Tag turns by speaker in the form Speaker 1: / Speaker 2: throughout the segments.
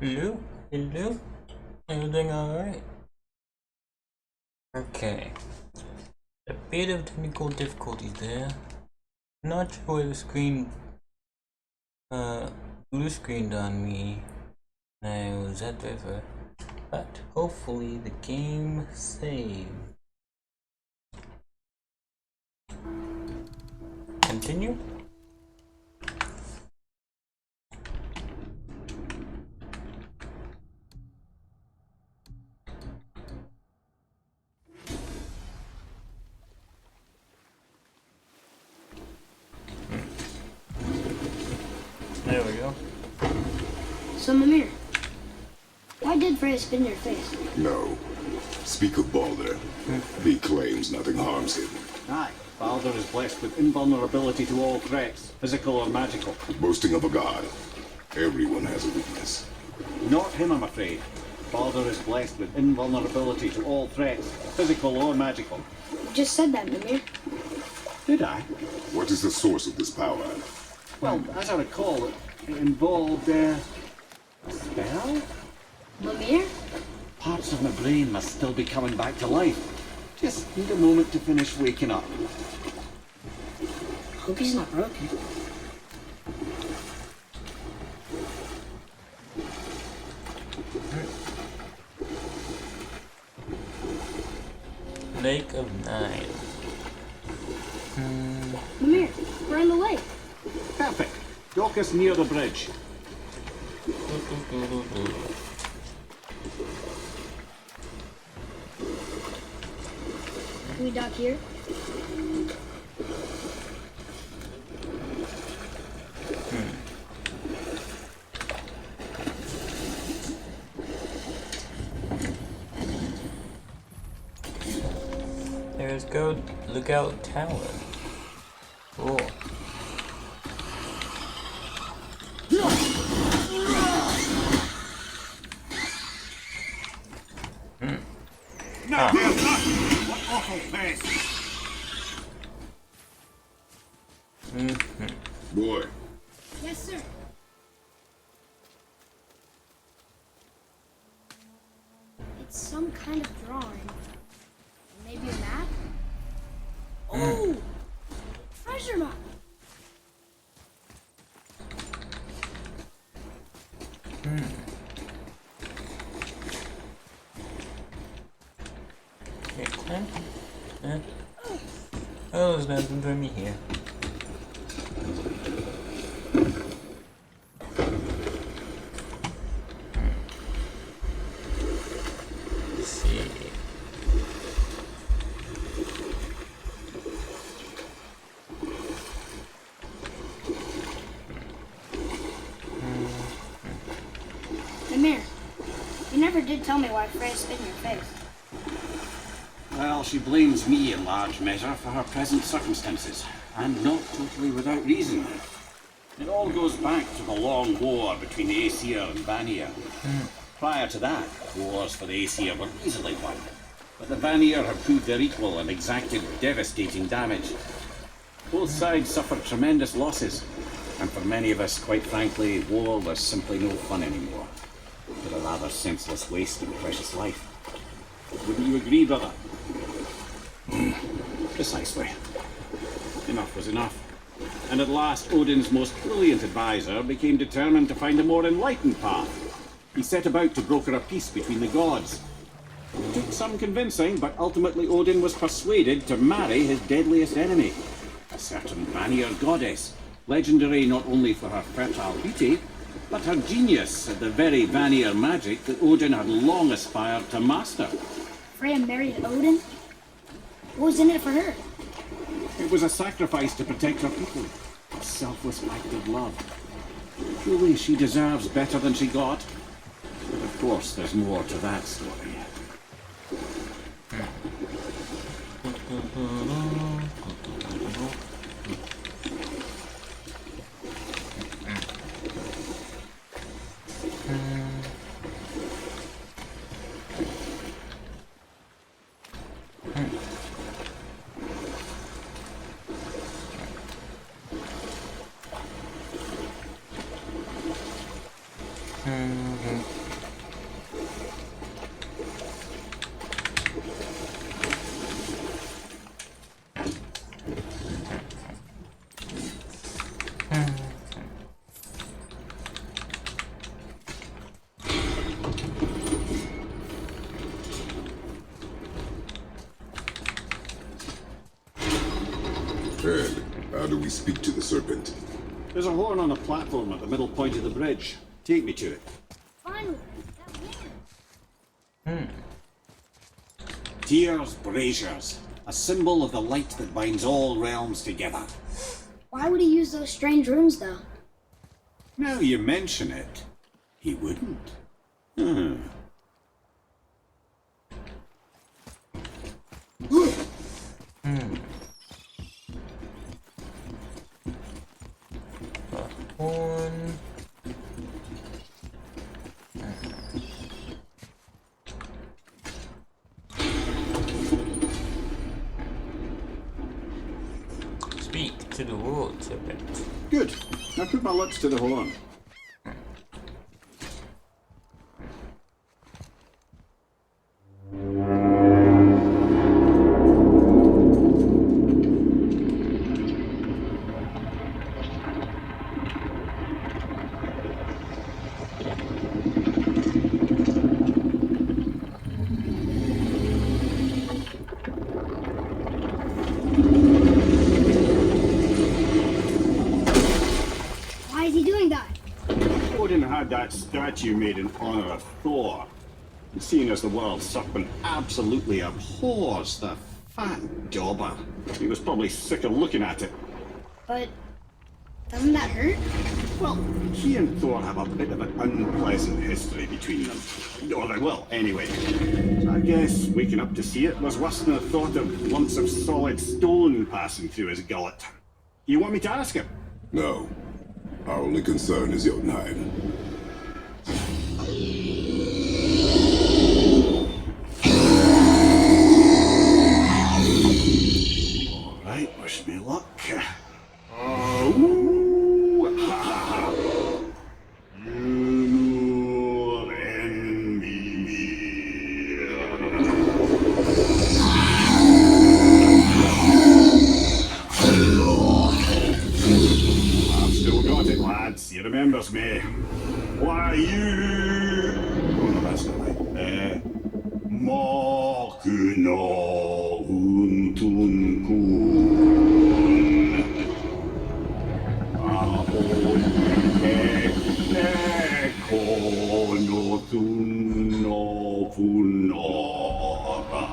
Speaker 1: Hello? Hello? Everything alright? Okay. A bit of technical difficulties there. Not sure why the screen blue screened on me when I was at the river. But hopefully the game saved. Continue? There we go.
Speaker 2: So, Mimir, why did Freya spin your face?
Speaker 3: No. Speak of Balder. He claims nothing harms him.
Speaker 4: Aye, Baldur is blessed with invulnerability to all threats, physical or magical.
Speaker 3: Boasting of a god. Everyone has a weakness.
Speaker 4: Not him, I'm afraid. Baldur is blessed with invulnerability to all threats, physical or magical.
Speaker 2: You just said that, Mimir.
Speaker 4: Did I?
Speaker 3: What is the source of this power?
Speaker 4: Well, as I recall, it involved, a spell?
Speaker 2: Mimir?
Speaker 4: Parts of my brain must still be coming back to life. Just need a moment to finish waking up.
Speaker 2: Hope he's not broken.
Speaker 1: Lake of Nine.
Speaker 2: Mimir, we're on the lake.
Speaker 4: Perfect. Dock us near the bridge.
Speaker 2: Can we dock here?
Speaker 1: There's go Lookout Tower. Cool.
Speaker 4: What awful place!
Speaker 3: Boy,
Speaker 2: Yes, sir. It's some kind of drawing. Maybe a map? Oh! Treasure map!
Speaker 1: Okay, climb. Oh, there's nothing for me here. Let's see.
Speaker 2: Mimir, you never did tell me why Freya spit in your face.
Speaker 4: Well, she blames me in large measure for her present circumstances, and not totally without reason. It all goes back to the long war between the Aesir and Vanir. Prior to that, wars for the Aesir were easily won, but the Vanir have proved their equal and exacted devastating damage. Both sides suffered tremendous losses, and for many of us, quite frankly, war was simply no fun anymore, but a rather senseless waste of precious life. Wouldn't you agree, brother? Precisely. Enough was enough. And at last, Odin's most brilliant advisor became determined to find a more enlightened path. He set about to broker a peace between the gods. It took some convincing, but ultimately Odin was persuaded to marry his deadliest enemy, a certain Vanir goddess, legendary not only for her fertile beauty, but her genius at the very Vanir magic that Odin had long aspired to master.
Speaker 2: Freya married Odin? What was in it for her?
Speaker 4: It was a sacrifice to protect her people, a selfless act of love. Truly, she deserves better than she got. But of course, there's more to that story.
Speaker 3: And how do we speak to the serpent?
Speaker 4: There's a horn on a platform at the middle point of the bridge. Take me to it.
Speaker 2: Finally, that one.
Speaker 4: Tyr's braziers, a symbol of the light that binds all realms together.
Speaker 2: Why would he use those strange runes, though?
Speaker 4: Now you mention it, he wouldn't.
Speaker 1: Horn. Speak to the world, serpent.
Speaker 4: Good. Now put my lips to the horn.
Speaker 2: Why is he doing that?
Speaker 4: Odin had that statue made in honor of Thor. And seeing as the world serpent absolutely abhors the fat dauber, he was probably sick of looking at it.
Speaker 2: But doesn't that hurt?
Speaker 4: Well, he and Thor have a bit of an unpleasant history between them. Or they will, anyway. So I guess waking up to see it was worse than the thought of lumps of solid stone passing through his gullet. You want me to ask him?
Speaker 3: No. Our only concern is Jotunheim.
Speaker 4: Alright, wish me luck. Oh, ha, ha. You envy me. I've still got it, lads. He remembers me. Why, you... Oh, no, that's not right. Makuna untun kun. Ahon ekono tunno punora.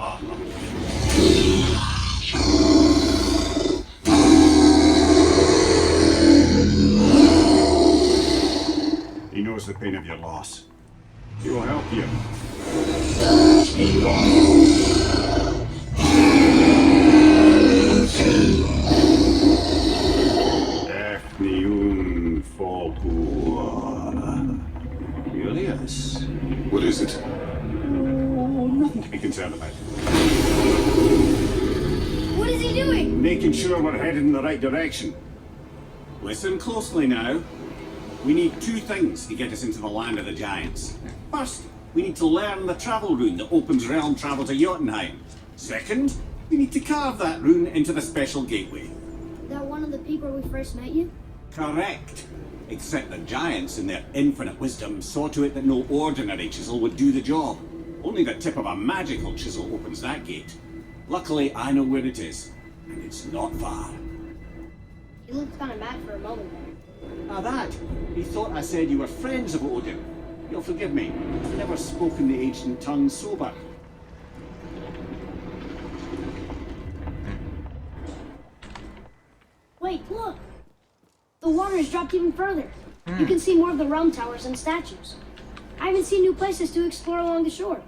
Speaker 4: He knows the pain of your loss. He will help you. Efniun Folkur. Julius.
Speaker 3: What is it?
Speaker 4: Oh, nothing to be concerned about.
Speaker 2: What is he doing?
Speaker 4: Making sure we're headed in the right direction. Listen closely now. We need two things to get us into the land of the giants. First, we need to learn the travel rune that opens realm travel to Jotunheim. Second, we need to carve that rune into the special gateway.
Speaker 2: Is that one of the peak where we first met you?
Speaker 4: Correct. Except the giants, in their infinite wisdom, saw to it that no ordinary chisel would do the job. Only the tip of a magical chisel opens that gate. Luckily, I know where it is, and it's not far.
Speaker 2: He looked kind of mad for a moment there.
Speaker 4: Now that, he thought I said you were friends of Odin. You'll forgive me. I've never spoken the ancient tongue sober.
Speaker 2: Wait, look! The water has dropped even further. You can see more of the realm towers and statues. I haven't seen new places to explore along the shore.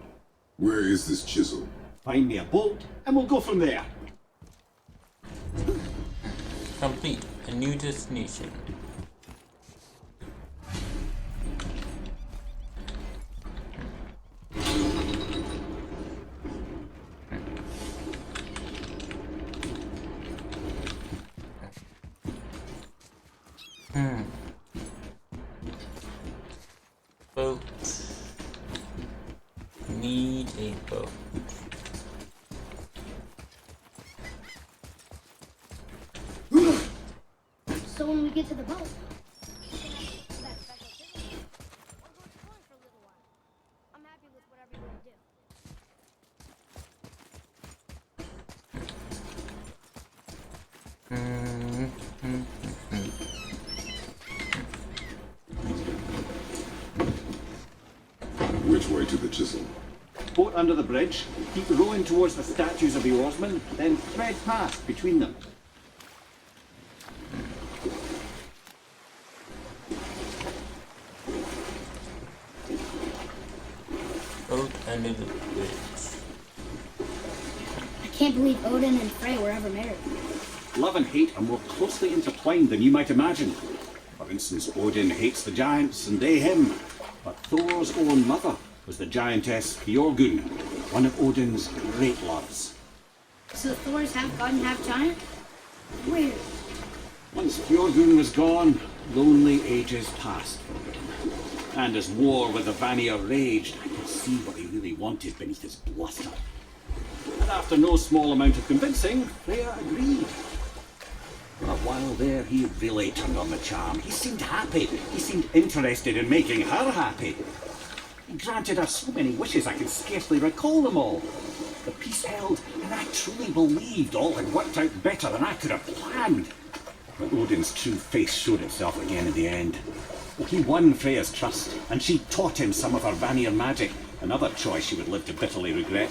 Speaker 3: Where is this chisel?
Speaker 4: Find me a boat, and we'll go from there.
Speaker 1: Complete a new destination. Boat. need a boat.
Speaker 2: So when we get to the boat, we can have that special thing, or go exploring for a little while. I'm happy with whatever you want to do.
Speaker 3: Which way to the chisel?
Speaker 4: Boat under the bridge, keep rowing towards the statues of the oarsmen, then thread past between them.
Speaker 1: Boat under the bridge.
Speaker 2: I can't believe Odin and Frey were ever married.
Speaker 4: Love and hate are more closely intertwined than you might imagine. For instance, Odin hates the giants and they him. But Thor's own mother was the giantess Björgun, one of Odin's great loves.
Speaker 2: So Thor's half god and half giant? Weird.
Speaker 4: Once Björgun was gone, lonely ages passed for Odin. And as war with the Vanir raged, I could see what he really wanted beneath his bluster. And after no small amount of convincing, Freya agreed. For a while there, he really turned on the charm. He seemed happy. He seemed interested in making her happy. He granted her so many wishes I could scarcely recall them all. The peace held, and I truly believed all had worked out better than I could have planned. But Odin's true face showed itself again in the end. Well, he won Freya's trust, and she taught him some of her Vanir magic, another choice she would live to bitterly regret.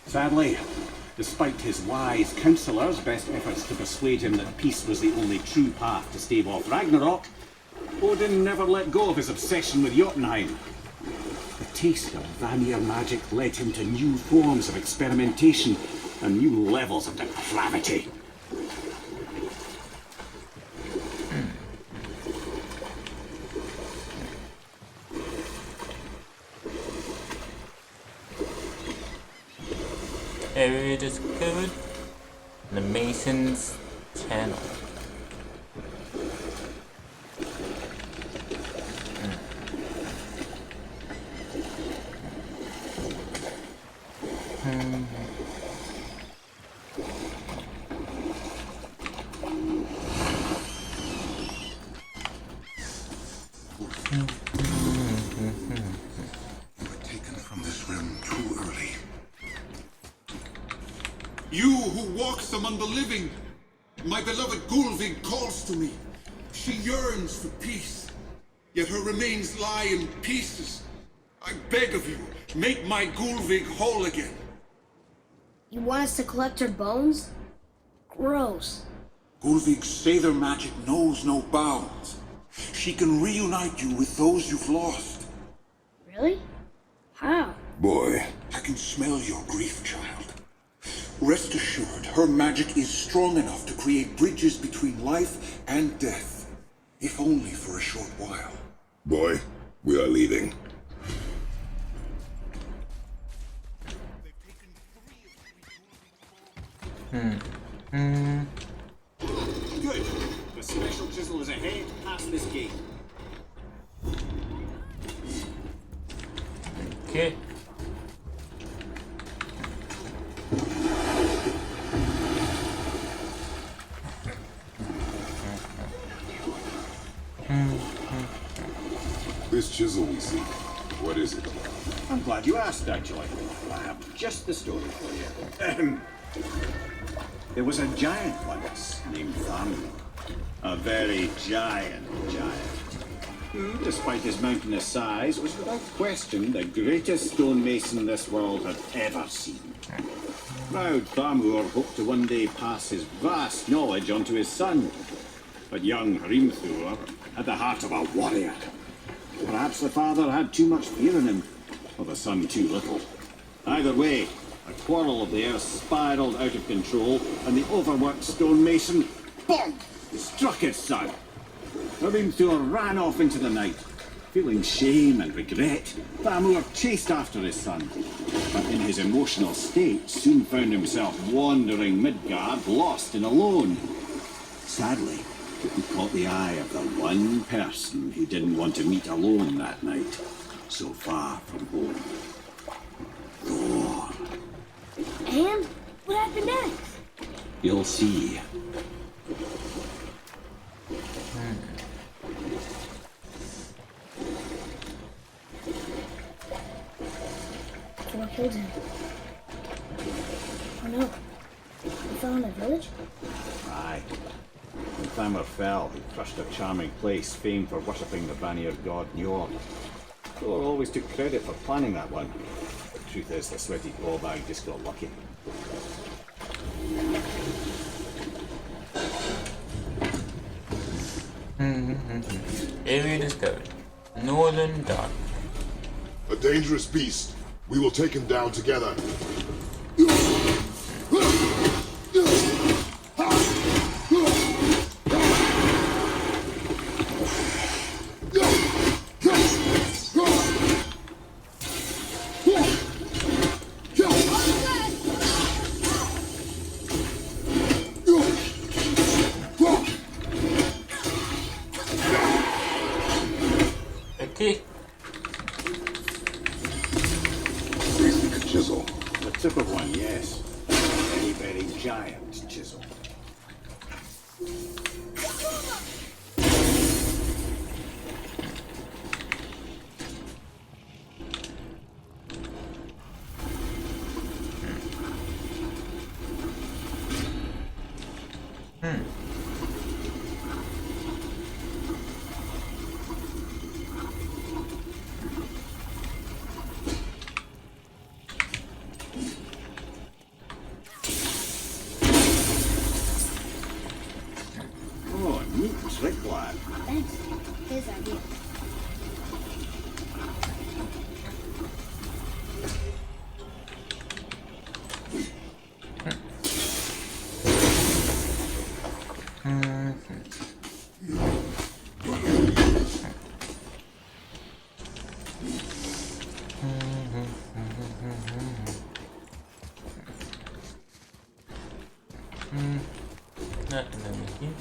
Speaker 4: Sadly, despite his wise counsellors' best efforts to persuade him that peace was the only true path to stave off Ragnarok, Odin never let go of his obsession with Jotunheim. The taste of Vanir magic led him to new forms of experimentation and new levels of depravity.
Speaker 1: Area discovered. The Mason's Channel.
Speaker 3: Taken from this realm too early. You who walks among the living, my beloved Gulvig calls to me. She yearns for peace, yet her remains lie in pieces. I beg of you, make my Gulvig whole again.
Speaker 2: You want us to collect her bones? Gross.
Speaker 3: Gulvig's Sather magic knows no bounds. She can reunite you with those you've lost.
Speaker 2: Really? How?
Speaker 3: Boy, I can smell your grief, child. Rest assured, her magic is strong enough to create bridges between life and death, if only for a short while. Boy, we are leaving.
Speaker 4: Good. The special chisel is ahead past this gate.
Speaker 1: Okay.
Speaker 3: This chisel we seek, what is it?
Speaker 4: I'm glad you asked, actually. I have just the story for you. There was a giant once named Thamur. A very giant who, despite his mountainous size, was without question the greatest stonemason this world had ever seen. Proud Thamur hoped to one day pass his vast knowledge on to his son. But young Hrimthur had the heart of a warrior. Perhaps the father had too much fear in him, or the son too little. Either way, a quarrel of theirs spiraled out of control, and the overworked stonemason, bonk, struck his son. Hrimthur ran off into the night. Feeling shame and regret, Thamur chased after his son, but in his emotional state soon found himself wandering Midgard, lost and alone. Sadly, he caught the eye of the one person he didn't want to meet alone that night, so far from home.
Speaker 2: And what happened next?
Speaker 4: You'll see.
Speaker 2: What killed him? Oh no. He fell in the village?
Speaker 5: Aye. When Thamur fell, he crushed a charming place famed for worshipping the Vanir god Njord. Thor always took credit for planning that one. The truth is, the sweaty ballbag just got lucky.
Speaker 1: Area discovered. Northern Dark.
Speaker 6: A dangerous beast. We will take him down together.
Speaker 1: Okay.
Speaker 6: Facing a chisel.
Speaker 5: The tip of one, yes. Very, very giant chisel. Oh, neat trick, lad.
Speaker 2: Thanks. His idea.
Speaker 1: Nothing over here.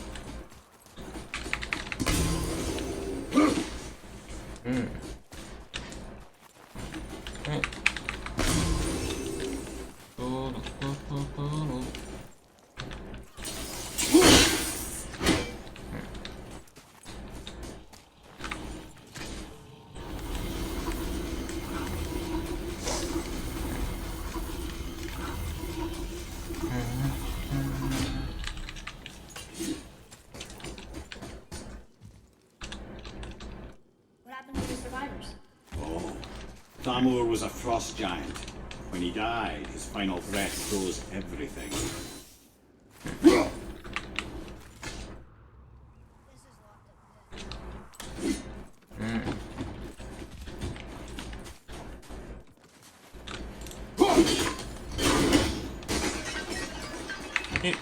Speaker 2: What happened to the survivors?
Speaker 5: Oh, Thamur was a frost giant. When he died, his final breath froze everything.
Speaker 1: Hey.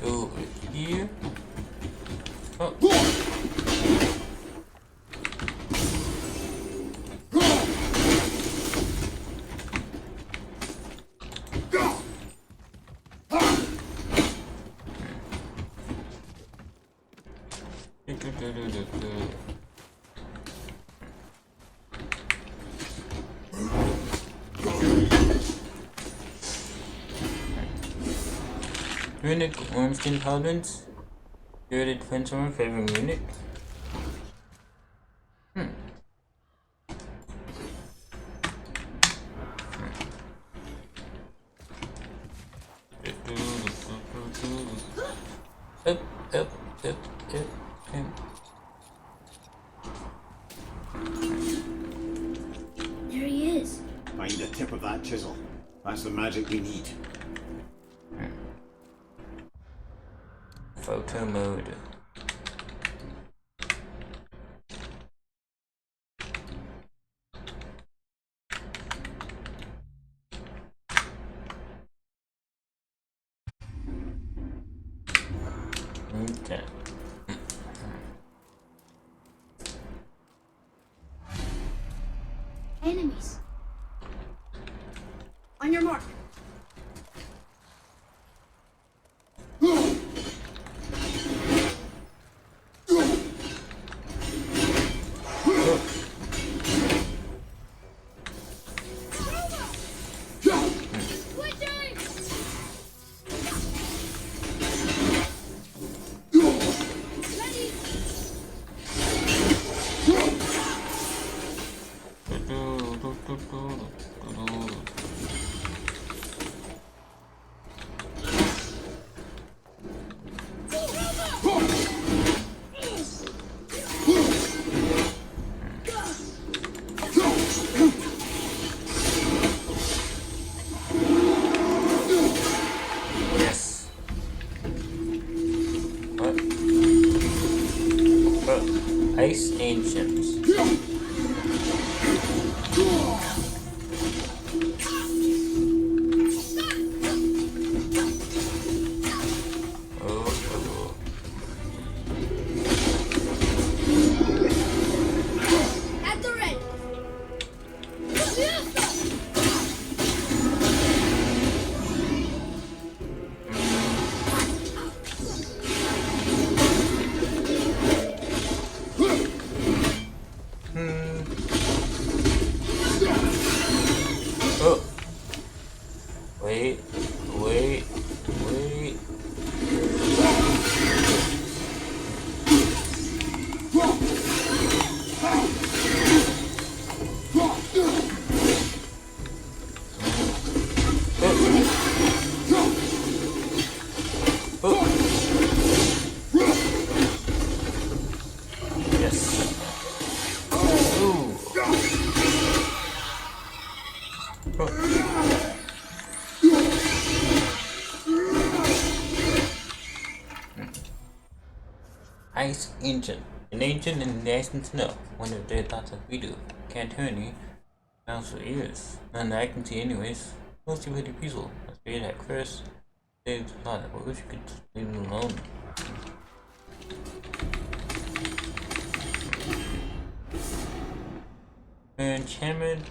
Speaker 1: Go over here. Oh. Runic Wormskin Paladins. Good at defense armor favoring Runic. Up, up, up, up.
Speaker 2: There he is.
Speaker 5: Find the tip of that chisel. That's the magic we need.
Speaker 1: Photo mode. Okay.
Speaker 2: Enemies. On your mark.
Speaker 1: Wait, wait, wait. Yes. Ooh. Ice Ancient. An ancient in the ice and snow. One of their thoughts like we do. Can't hear any mouths or ears. None that I can see anyways. Mostly pretty peaceful. Let's be that first. Saves a lot. I wish you could just leave it alone. Enchantment.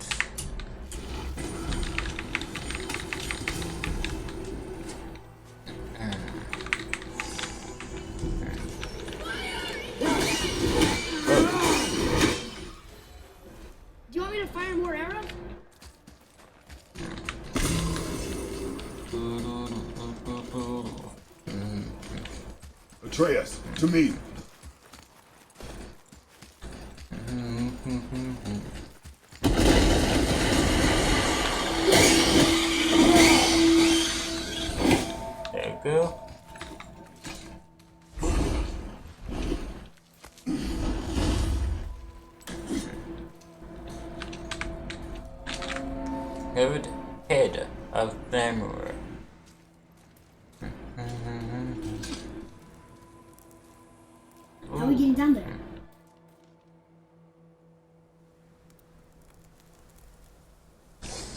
Speaker 2: Do you want me to fire more arrows?
Speaker 6: Atreus, to me.
Speaker 1: There you go. Covered head of Thamur.
Speaker 2: How are we getting down there?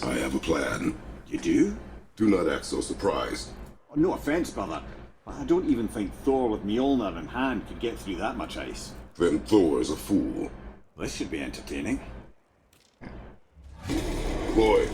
Speaker 6: I have a plan.
Speaker 5: You do?
Speaker 6: Do not act so surprised.
Speaker 5: Oh, no offense, brother, but I don't even think Thor with Mjolnir in hand could get through that much ice.
Speaker 6: Then Thor is a fool.
Speaker 5: This should be entertaining.
Speaker 6: Boy,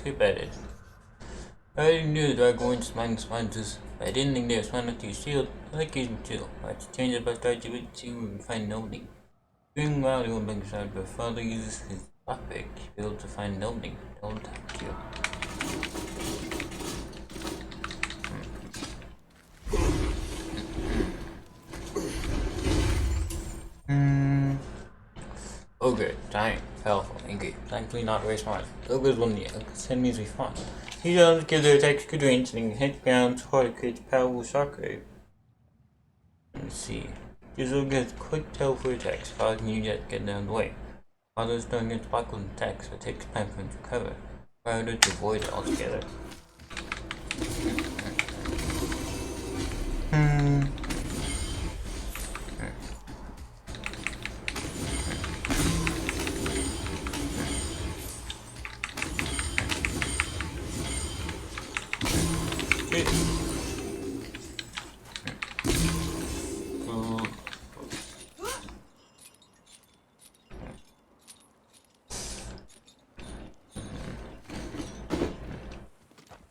Speaker 1: Too bad. I already knew the Dragon's mind responses, but I didn't think they responded to your shield. I like using too. I had to change it by starting to and find an opening. During while you went back inside, but father uses his lockpick to be able to find an opening. Don't touch you. Ogre, giant, powerful, angry, thankfully not very smart. Ogres will need enemies respond. He doesn't give their attacks good range and hit ground hard creates powerful shockwave. Let's see. Jizzle gets quick teleport attacks, causing you to get down the way. Others don't get block with attacks, so it takes time for them to recover. Rather to avoid it altogether.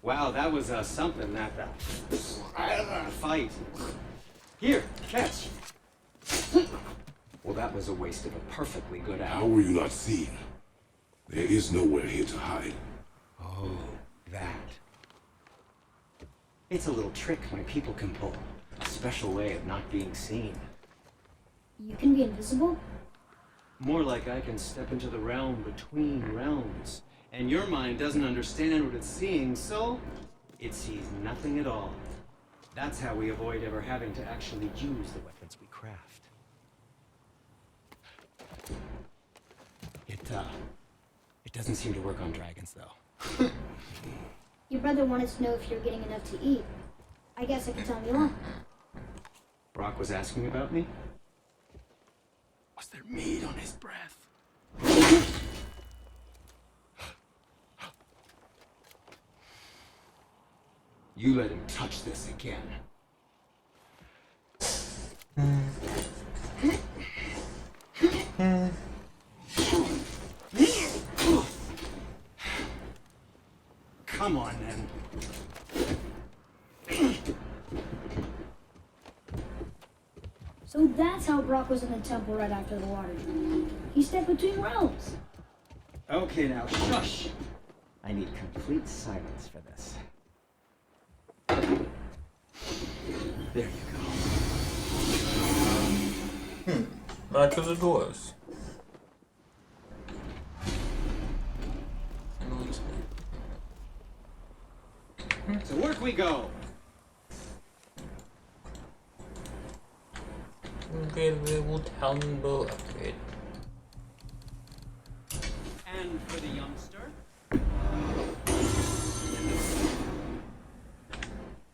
Speaker 7: Wow, that was something, that fight. Here, catch. Well, that was a waste of a perfectly good
Speaker 6: How
Speaker 7: hour.
Speaker 6: were you not seen? There is nowhere here to hide.
Speaker 7: Oh, that. It's a little trick my people can pull. A special way of not being seen.
Speaker 2: You can be invisible?
Speaker 7: More like I can step into the realm between realms. And your mind doesn't understand what it's seeing, so it sees nothing at all. That's how we avoid ever having to actually use the weapons we craft. It doesn't seem to work on dragons, though.
Speaker 2: Your brother wanted to know if you're getting enough to eat. I guess I can tell him you are.
Speaker 7: Brock was asking about me? Was there meat on his breath? You let him touch this again. Come on, then.
Speaker 2: So that's how Brock was in the temple right after the water. He stepped between realms.
Speaker 7: Okay, now, shush! I need complete silence for this. There you go.
Speaker 1: Back to the doors.
Speaker 7: To work we go!
Speaker 1: Okay, we will talon bow upgrade.
Speaker 7: And for the youngster?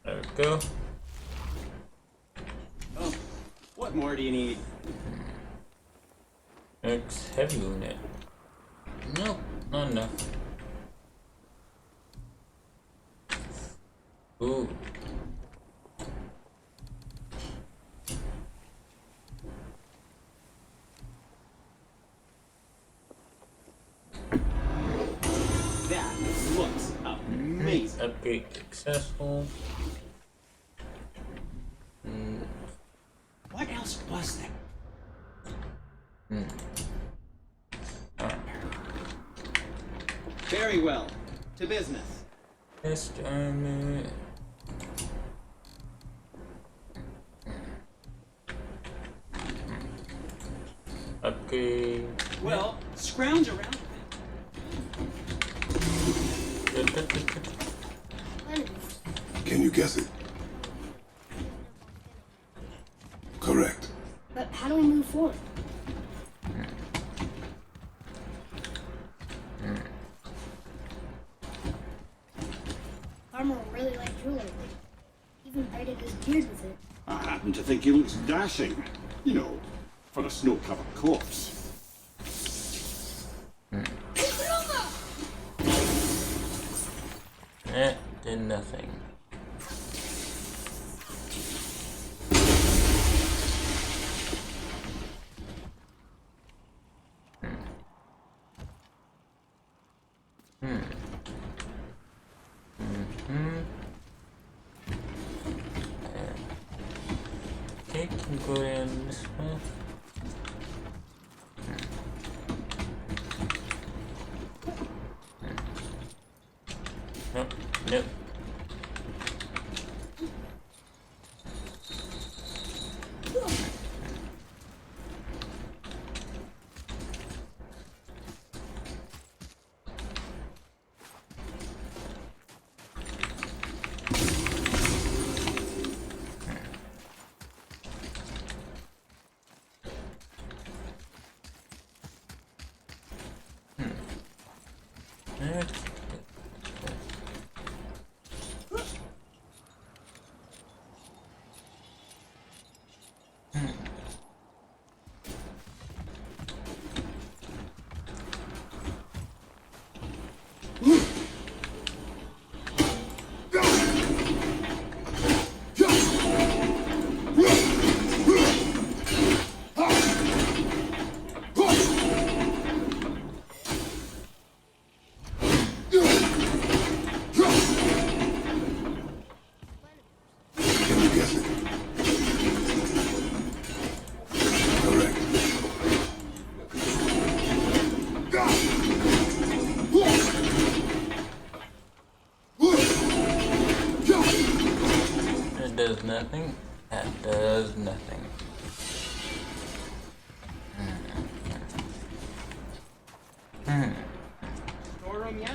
Speaker 1: There we go.
Speaker 7: Oh, what more do you need?
Speaker 1: It's heavy unit. Nope, not enough. Ooh.
Speaker 7: That looks amazing.
Speaker 1: Upgrade successful.
Speaker 7: What else was there? Very well. To business.
Speaker 1: Best armor. Upgrade.
Speaker 7: Well, scrounge around a bit.
Speaker 6: Can you guess it? Correct.
Speaker 2: But how do we move forward? Farmer really liked jewelry. Even braided his beard with it.
Speaker 4: I happen to think he looks dashing. You know, for a snow-covered corpse.
Speaker 1: Did nothing. Okay, can go down this way. Nope, nope. does nothing. That does nothing.
Speaker 7: Storeroom yet?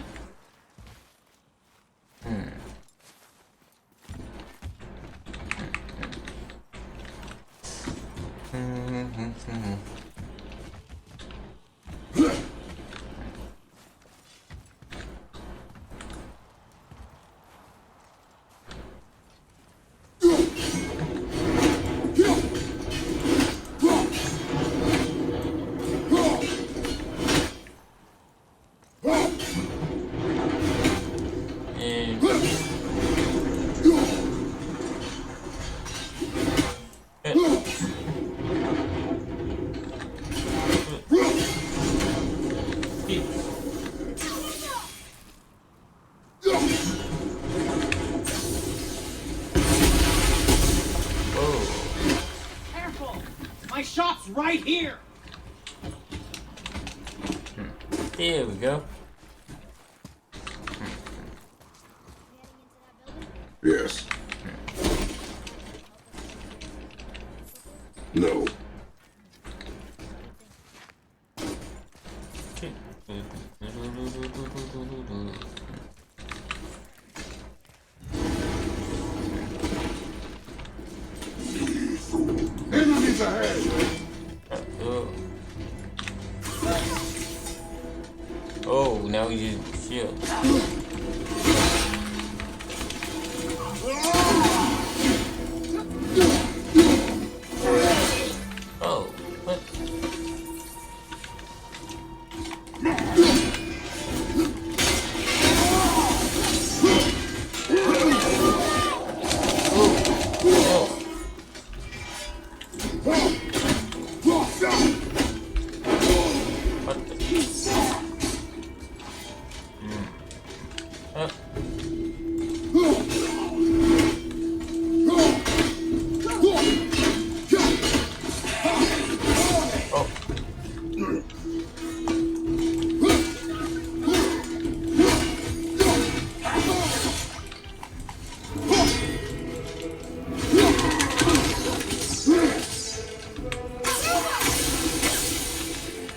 Speaker 7: Careful! My shop's right here!
Speaker 1: There we go.
Speaker 6: Yes. No. Enemies ahead!
Speaker 1: Oh, now we use shield. Oh, what?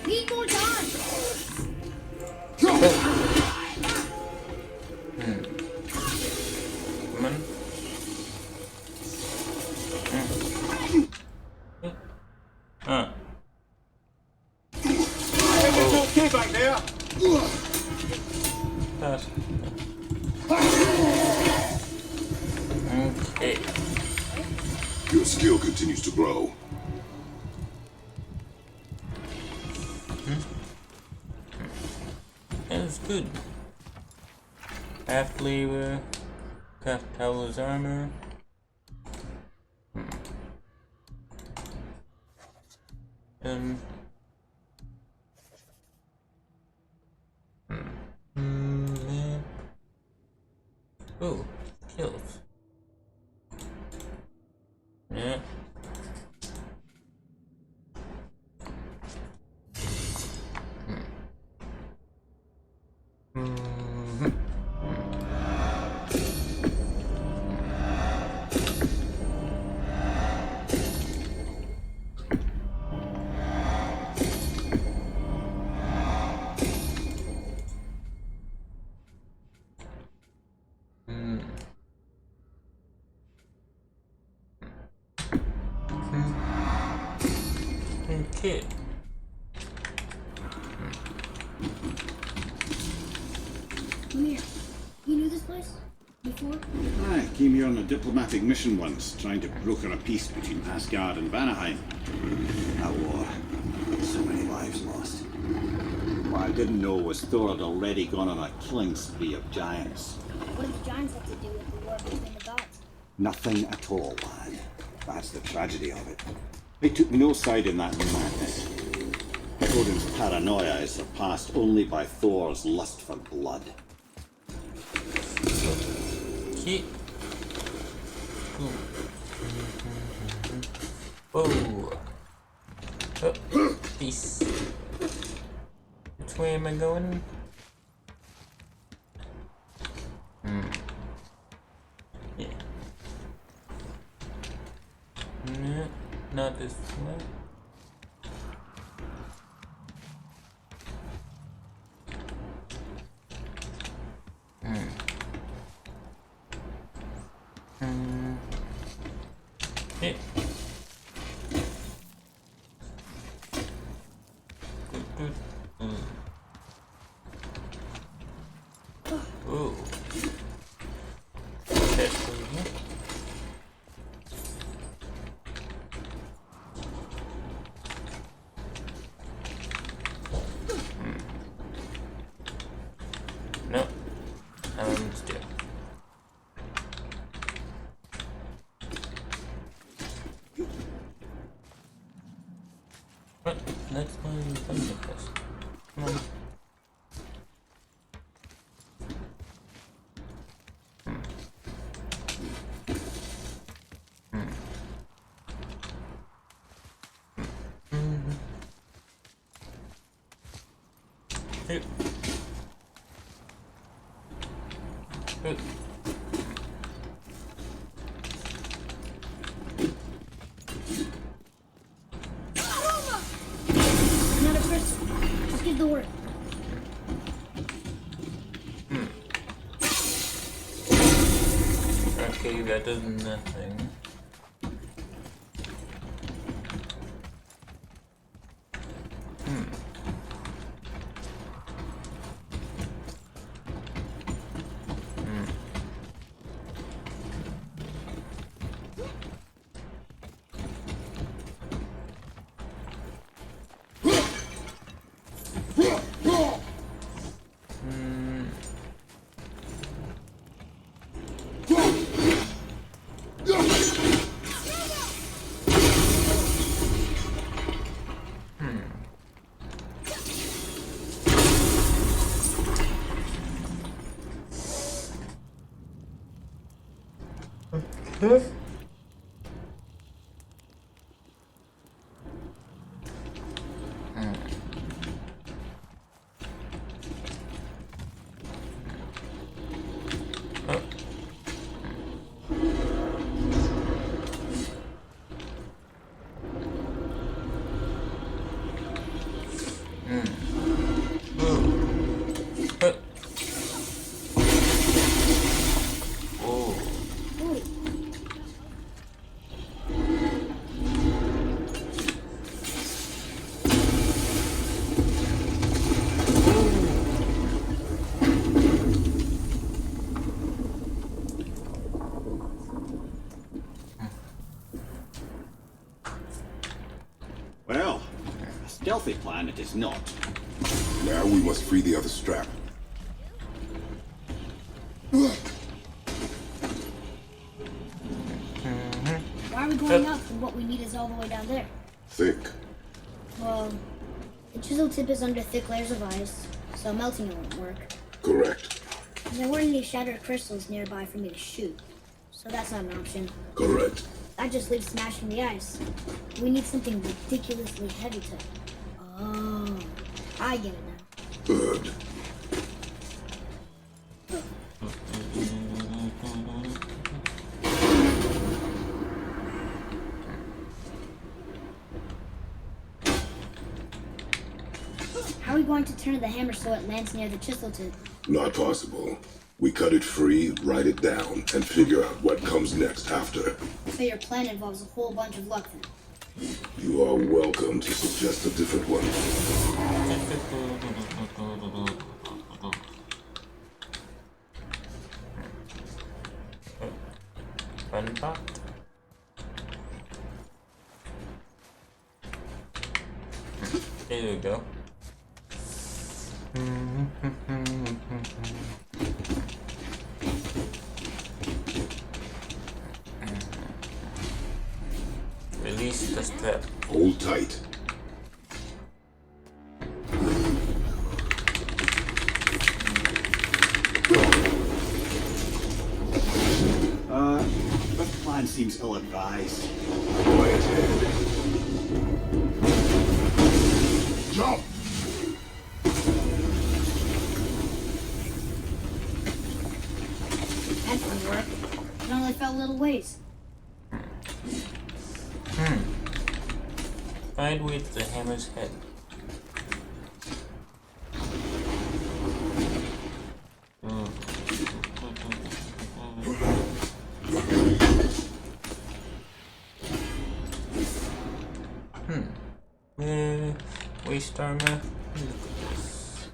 Speaker 2: Need more time.
Speaker 1: Come on.
Speaker 5: Okay back there.
Speaker 1: Pass. Okay.
Speaker 6: Your skill continues to grow.
Speaker 1: That's good. Half lever, craft Talos armor. Map. Oh, kills. Yeah. Okay.
Speaker 2: Come here. You knew this place? Before?
Speaker 5: I came here on a diplomatic mission once, trying to broker a peace between Asgard and Vanaheim. A war. So many lives lost. What I didn't know was Thor had already gone on a killing spree of giants.
Speaker 2: What did the giants have to do with the war between the gods?
Speaker 5: Nothing at all, lad. That's the tragedy of it. They took no side in that madness. Odin's paranoia is surpassed only by Thor's lust for blood.
Speaker 1: Okay. Whoa. Oh, peace. Which way am I going? Yeah. not this way. Yeah. Ooh. That's cool, huh? No, still. But let's go and find it first. Come on. Hey. Hey.
Speaker 2: Another crystal. Just give the word.
Speaker 1: Okay, that does nothing.
Speaker 4: Well, a stealthy plan it is not.
Speaker 6: Now we must free the other strap.
Speaker 2: Why are we going up when what we need is all the way down there?
Speaker 6: Think.
Speaker 2: Well, the chisel tip is under thick layers of ice, so melting it won't work.
Speaker 6: Correct.
Speaker 2: And there weren't any shattered crystals nearby for me to shoot, so that's not an option.
Speaker 6: Correct.
Speaker 2: That just leaves smashing the ice. We need something ridiculously heavy to... Oh, I get it now.
Speaker 6: Good.
Speaker 2: How are we going to turn the hammer so it lands near the chisel tip?
Speaker 6: Not possible. We cut it free, write it down, and figure out what comes next after.
Speaker 2: So your plan involves a whole bunch of luck then.
Speaker 6: You are welcome to suggest a different one.
Speaker 1: Fun part. There we go. Release the strap.
Speaker 6: Hold tight.
Speaker 4: This plan seems ill-advised.
Speaker 6: Quiet head. Jump!
Speaker 2: That didn't work. It only fell a little ways.
Speaker 1: Right with the hammer's head. Waste armor. Look at this.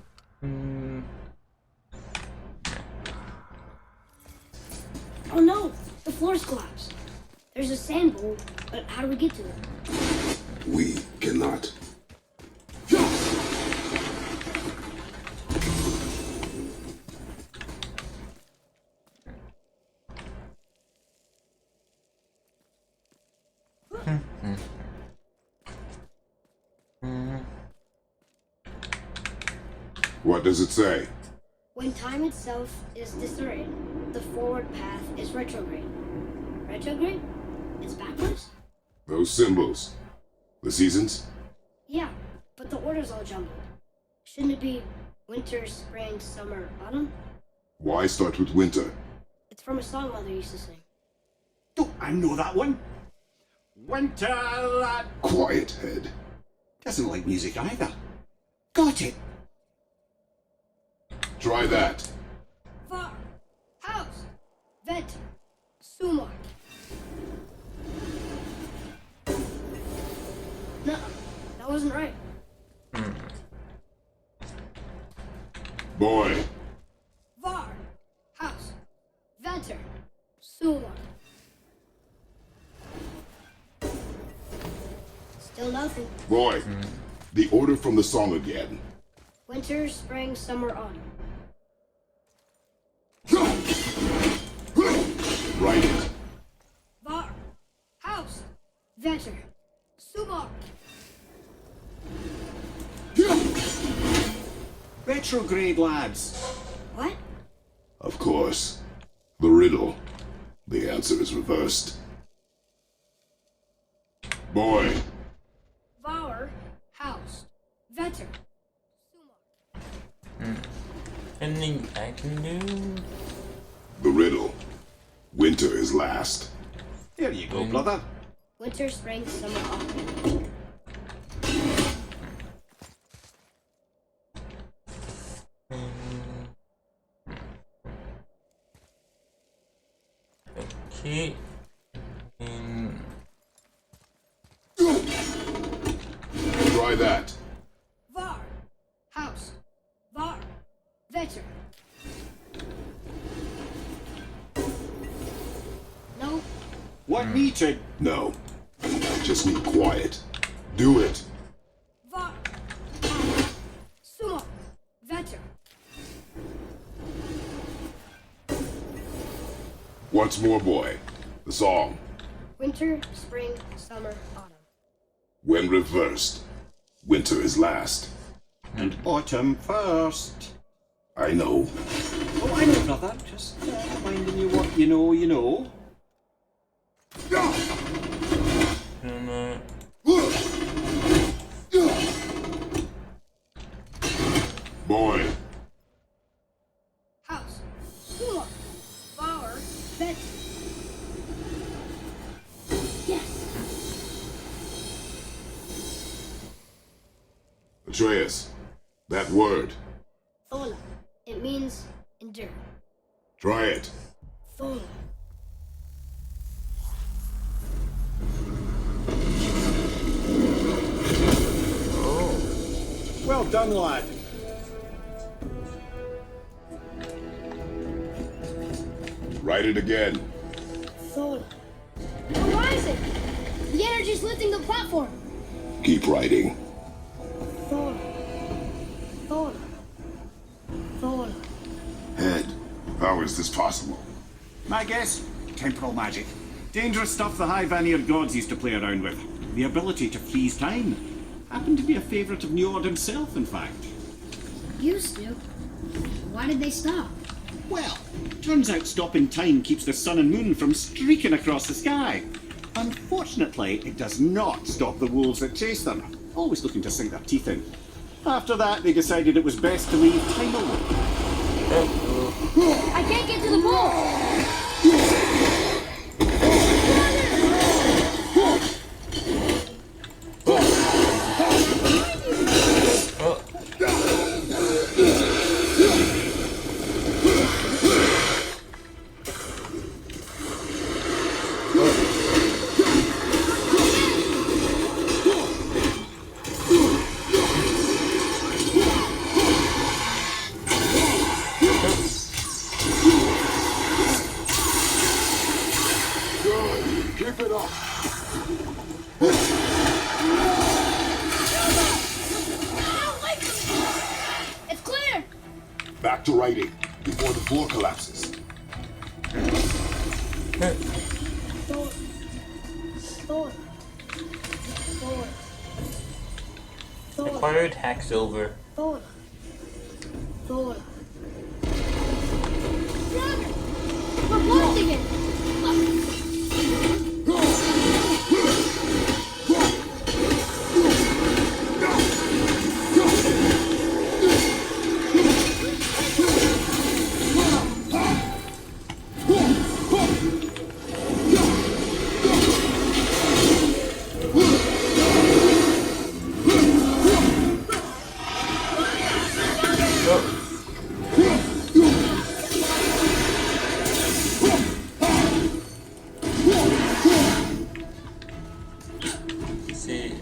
Speaker 2: Oh no! The floor's collapsed. There's a sand bowl, but how do we get to it?
Speaker 6: We cannot. What does it say?
Speaker 2: When time itself is disarrayed, the forward path is retrograde. Retrograde? It's backwards?
Speaker 6: Those symbols. The seasons?
Speaker 2: Yeah, but the order's all jumbled. Shouldn't it be winter, spring, summer, autumn?
Speaker 6: Why start with winter?
Speaker 2: It's from a song Mother used to sing.
Speaker 4: Don't I know that one? Winter lad
Speaker 6: Quiet, Head.
Speaker 4: doesn't like music either. Got it.
Speaker 6: Try that.
Speaker 2: Var, house, vet, sumar. No, that wasn't right.
Speaker 6: Boy,
Speaker 2: Var, house, vetter, sumar. Still nothing.
Speaker 6: boy. The order from the song again.
Speaker 2: Winter, spring, summer, autumn.
Speaker 6: Write it.
Speaker 2: Var, house, vetter, sumar.
Speaker 4: Retrograde, lads.
Speaker 2: What?
Speaker 6: Of course. The riddle. The answer is reversed. Boy,
Speaker 2: Var, house, vetter, sumar.
Speaker 1: Anything I can do?
Speaker 6: the riddle. Winter is last.
Speaker 4: There you go, brother.
Speaker 2: Winter, spring, summer, autumn.
Speaker 1: Okay.
Speaker 6: Try that.
Speaker 2: Var, house, var, vetter. No,
Speaker 4: Want me to?
Speaker 6: No. I just need quiet. Do it.
Speaker 2: var, house, sumar, vetter.
Speaker 6: Once more, boy. The song.
Speaker 2: Winter, spring, summer, autumn.
Speaker 6: When reversed, winter is last.
Speaker 4: And autumn first.
Speaker 6: I know.
Speaker 4: Oh, I know, brother. Just reminding you what you know, you know.
Speaker 6: Boy,
Speaker 2: House, sumar, var, vetter. Yes,
Speaker 6: Atreus, that word.
Speaker 2: thola. It means endure.
Speaker 6: Try it.
Speaker 2: Thola.
Speaker 4: Well done, lad.
Speaker 6: Write it again.
Speaker 2: Thola. Horizon! The energy's lifting the platform.
Speaker 6: Keep writing.
Speaker 2: Thola. Thola. Thola.
Speaker 6: Head, how is this possible?
Speaker 4: My guess? Temporal magic. Dangerous stuff the High Vanir gods used to play around with. The ability to freeze time. Happened to be a favourite of Njord himself, in fact.
Speaker 2: Used to. Why did they stop?
Speaker 4: Well, turns out stopping time keeps the sun and moon from streaking across the sky. Unfortunately, it does not stop the wolves that chase them, always looking to sink their teeth in. After that, they decided it was best to leave time alone.
Speaker 2: I can't get to the pole!
Speaker 6: it up!
Speaker 2: It's clear!
Speaker 6: Back to writing, before the floor collapses.
Speaker 2: Thor. Thor. Thor. Thor.
Speaker 1: Acquired Hacksilver.
Speaker 2: Thor. Thor. Brother! We're blasting it!
Speaker 1: See.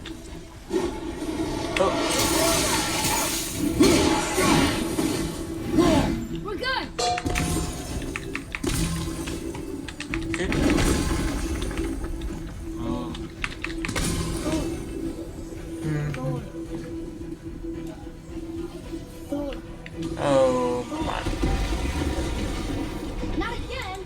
Speaker 1: Oh,
Speaker 2: We're good!
Speaker 1: shoot.
Speaker 2: Thor. Thor.
Speaker 1: Oh, come on.
Speaker 2: Not again!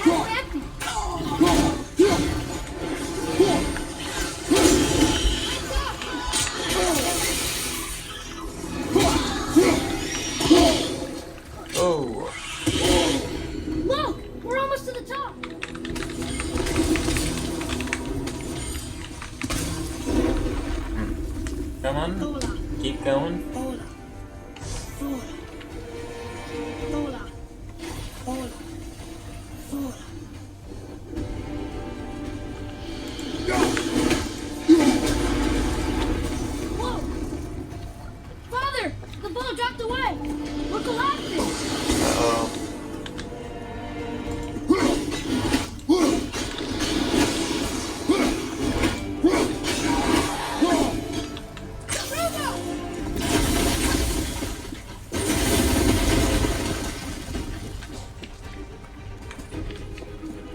Speaker 2: We're empty!
Speaker 1: Oh,
Speaker 2: Look! We're almost to the top!
Speaker 1: come on.
Speaker 2: Thor.
Speaker 1: Keep going.
Speaker 2: Thor. Thor. Thor. Thor. Thor. Whoa! Father! The ball dropped away! We're collapsing!
Speaker 1: Uh-oh.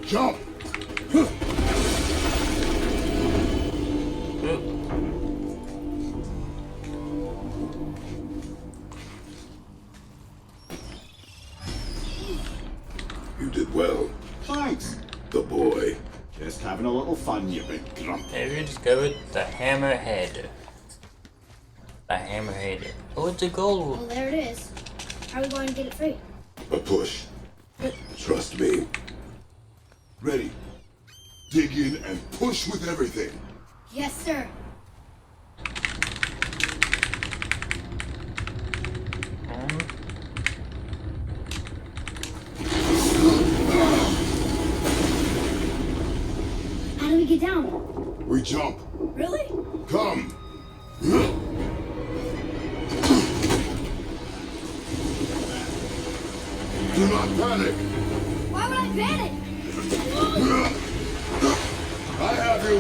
Speaker 6: Jump! You did well.
Speaker 5: Thanks.
Speaker 6: The boy.
Speaker 5: Just having a little fun, you big grump.
Speaker 1: Have you discovered the Hammerhead? The Hammerhead. Oh, it's a gold.
Speaker 2: Well, there it is. How are we going to get it free?
Speaker 6: A push. Trust me. Ready. Dig in and push with everything.
Speaker 2: Yes, sir. How do we get down?
Speaker 6: We jump.
Speaker 2: Really?
Speaker 6: Come. Do not panic.
Speaker 2: Why would I panic?
Speaker 6: I have you.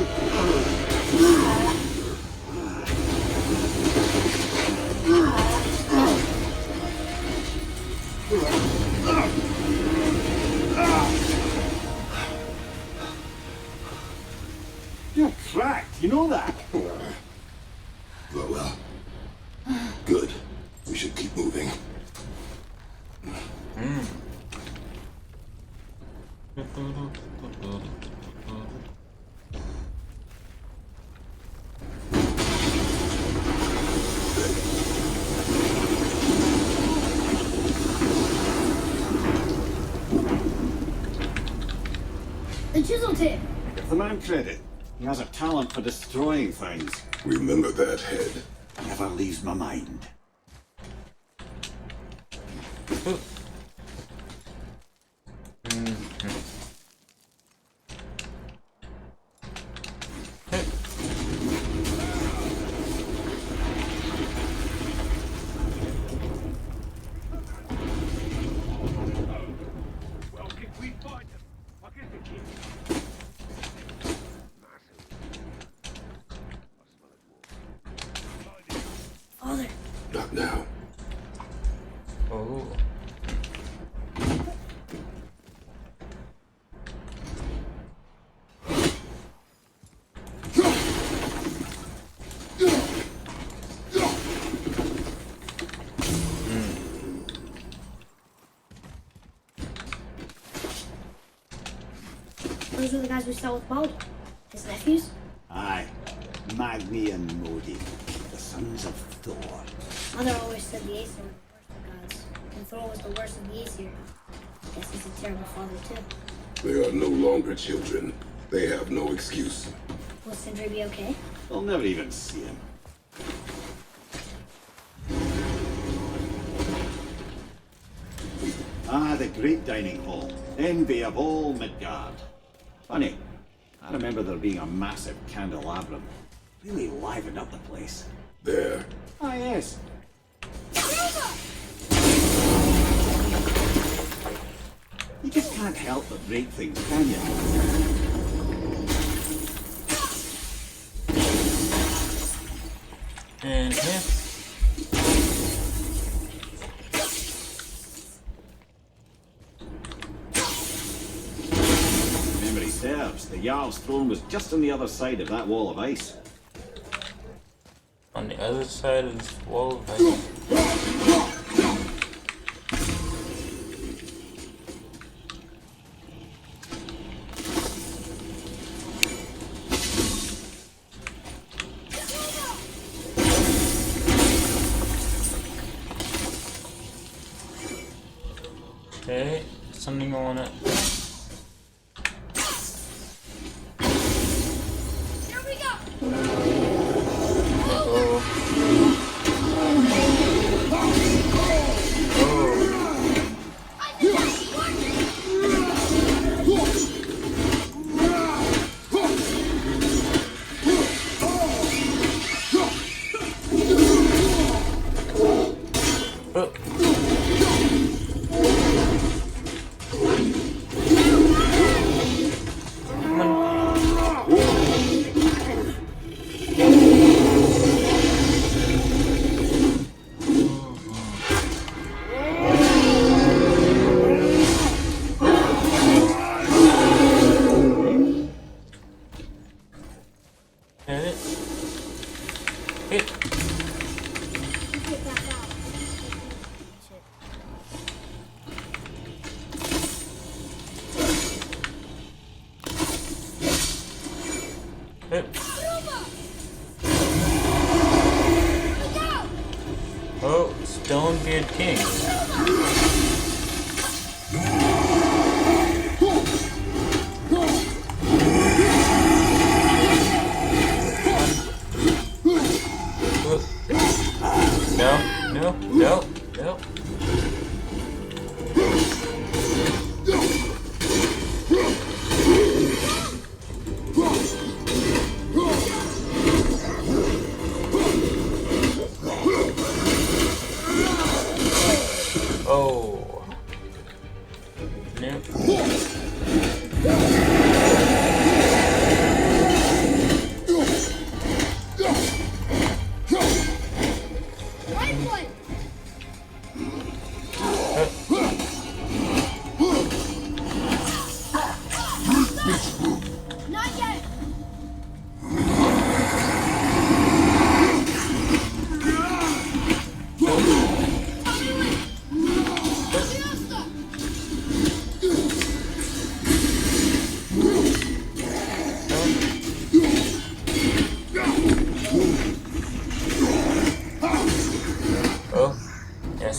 Speaker 5: You're cracked, you know that.
Speaker 6: Well. Good. We should keep moving.
Speaker 2: The chisel tip.
Speaker 5: Give the man credit. He has a talent for destroying things.
Speaker 6: Remember that, head.
Speaker 5: Never leaves my mind.
Speaker 1: Ooh.
Speaker 2: Father,
Speaker 6: Not now.
Speaker 1: Oh.
Speaker 2: those were the guys we saw with Baldur. His nephews?
Speaker 5: Aye. Magni and Modi, the sons of Thor.
Speaker 2: Mother always said the Aesir were the worst of gods, and Thor was the worst of the Aesir. Guess he's a terrible father too.
Speaker 6: They are no longer children. They have no excuse.
Speaker 2: Will Sindri be okay?
Speaker 5: They'll never even see him. Ah, the great dining hall. Envy of all Midgard. Funny, I remember there being a massive candelabrum. Really livened up the place.
Speaker 6: There.
Speaker 5: Ah, yes. You just can't help but break things, can you?
Speaker 1: And here.
Speaker 5: Memory serves, the Jarl's throne was just on the other side of that wall of ice.
Speaker 1: On the other side of this wall, right? Okay, something on it.
Speaker 2: Here we go!
Speaker 1: Oh. Oh, Stonebeard King. No. Oh.
Speaker 2: Right foot! Not yet!
Speaker 1: Oh, yes.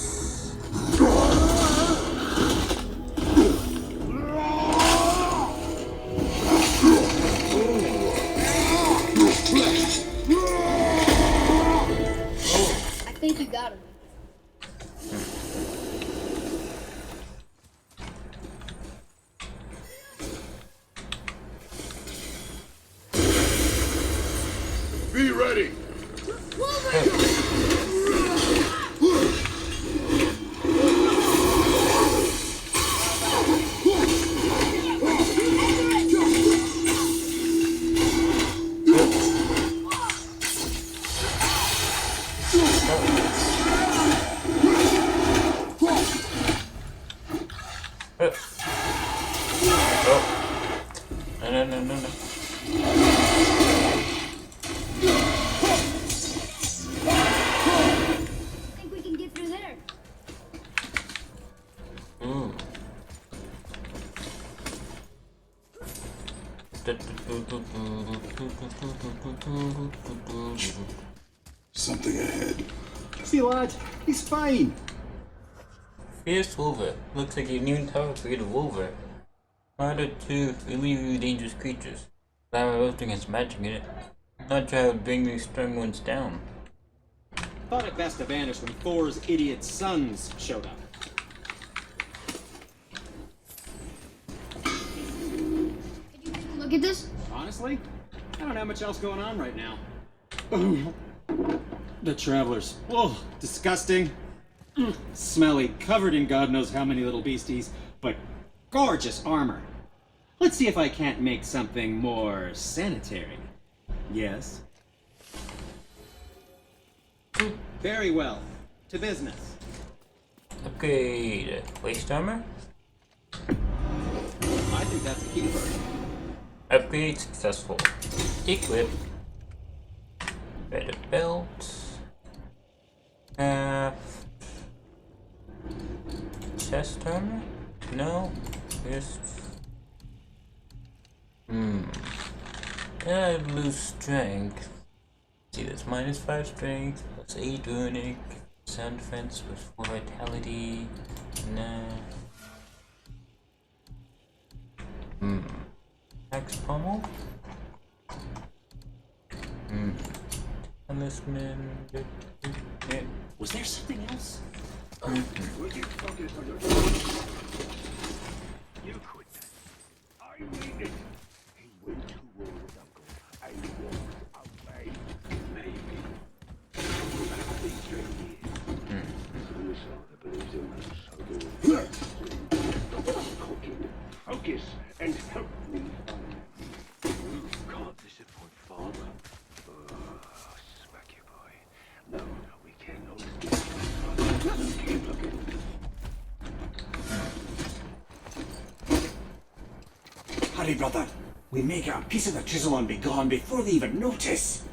Speaker 6: Be ready.
Speaker 1: No.
Speaker 2: I think we can get through there.
Speaker 6: Something ahead.
Speaker 5: See, lad, he's fine.
Speaker 1: Fierce Wolver. Looks like your new tower created Wolver. Harder to relieve dangerous creatures. Flower roasting has magic in it. Not try to bring these strong ones down.
Speaker 7: Thought it best to vanish when Thor's idiot sons showed up.
Speaker 2: Could you take a look at this?
Speaker 7: Honestly, I don't have much else going on right now. The travelers. Oh, disgusting. Smelly, covered in God knows how many little beasties, but gorgeous armor. Let's see if I can't make something more sanitary. Yes? Very well. To business.
Speaker 1: Upgrade. Waist armor.
Speaker 7: I think that's the key first.
Speaker 1: Upgrade successful. Equip. Better belt. Chest armor? No. Just. I lose strength. See, that's -5 strength, +8 runic, sound defense with 4 vitality. Nah. Axe pommel. Talisman. Yeah.
Speaker 4: Was there something else?
Speaker 6: You quit that. I mean it. He went to war with Uncle. I walked away. Maybe. Focus and help me find. You can't disappoint Father. Smack you, boy. No, we can't always get keep looking.
Speaker 4: Hurry, brother. We may get a piece of the chisel and be gone before they even notice.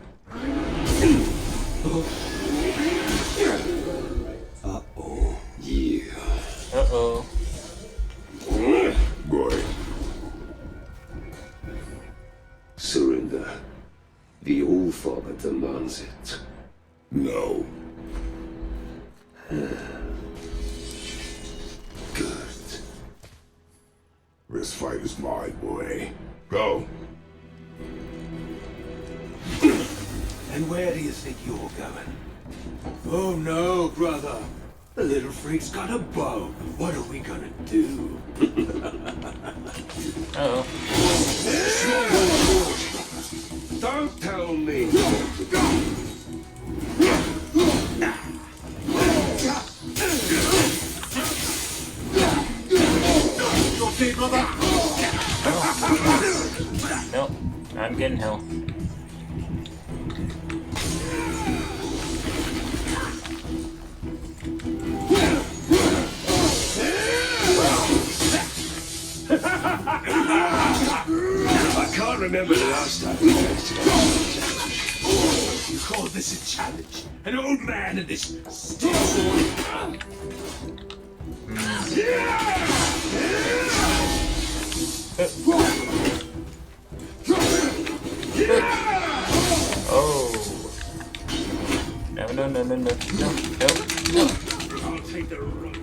Speaker 4: Uh-oh.
Speaker 6: Yeah.
Speaker 1: Uh-oh.
Speaker 6: Boy. Surrender. The All-Father demands it. No. Good. This fight is mine, boy. Go.
Speaker 4: And where do you think you're going? Oh no, brother. The little freak's got a bow. What are we gonna do?
Speaker 1: Uh-oh.
Speaker 6: Don't tell me.
Speaker 4: Okay, brother.
Speaker 1: Nope. I'm getting hell.
Speaker 6: I can't remember the last time we faced it.
Speaker 4: You call this a challenge? An old man in this still.
Speaker 1: Oh. No.
Speaker 6: I'll take the rope.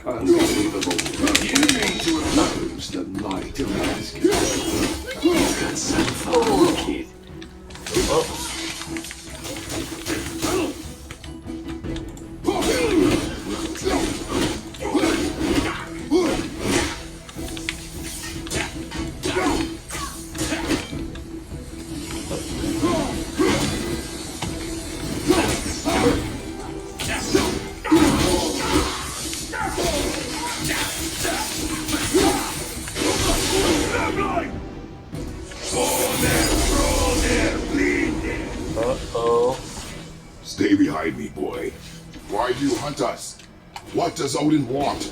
Speaker 6: Unbelievable. You need to oppose the might of Asgard. You've got some fun, kid.
Speaker 8: me, boy. Why do you hunt us? What does Odin want?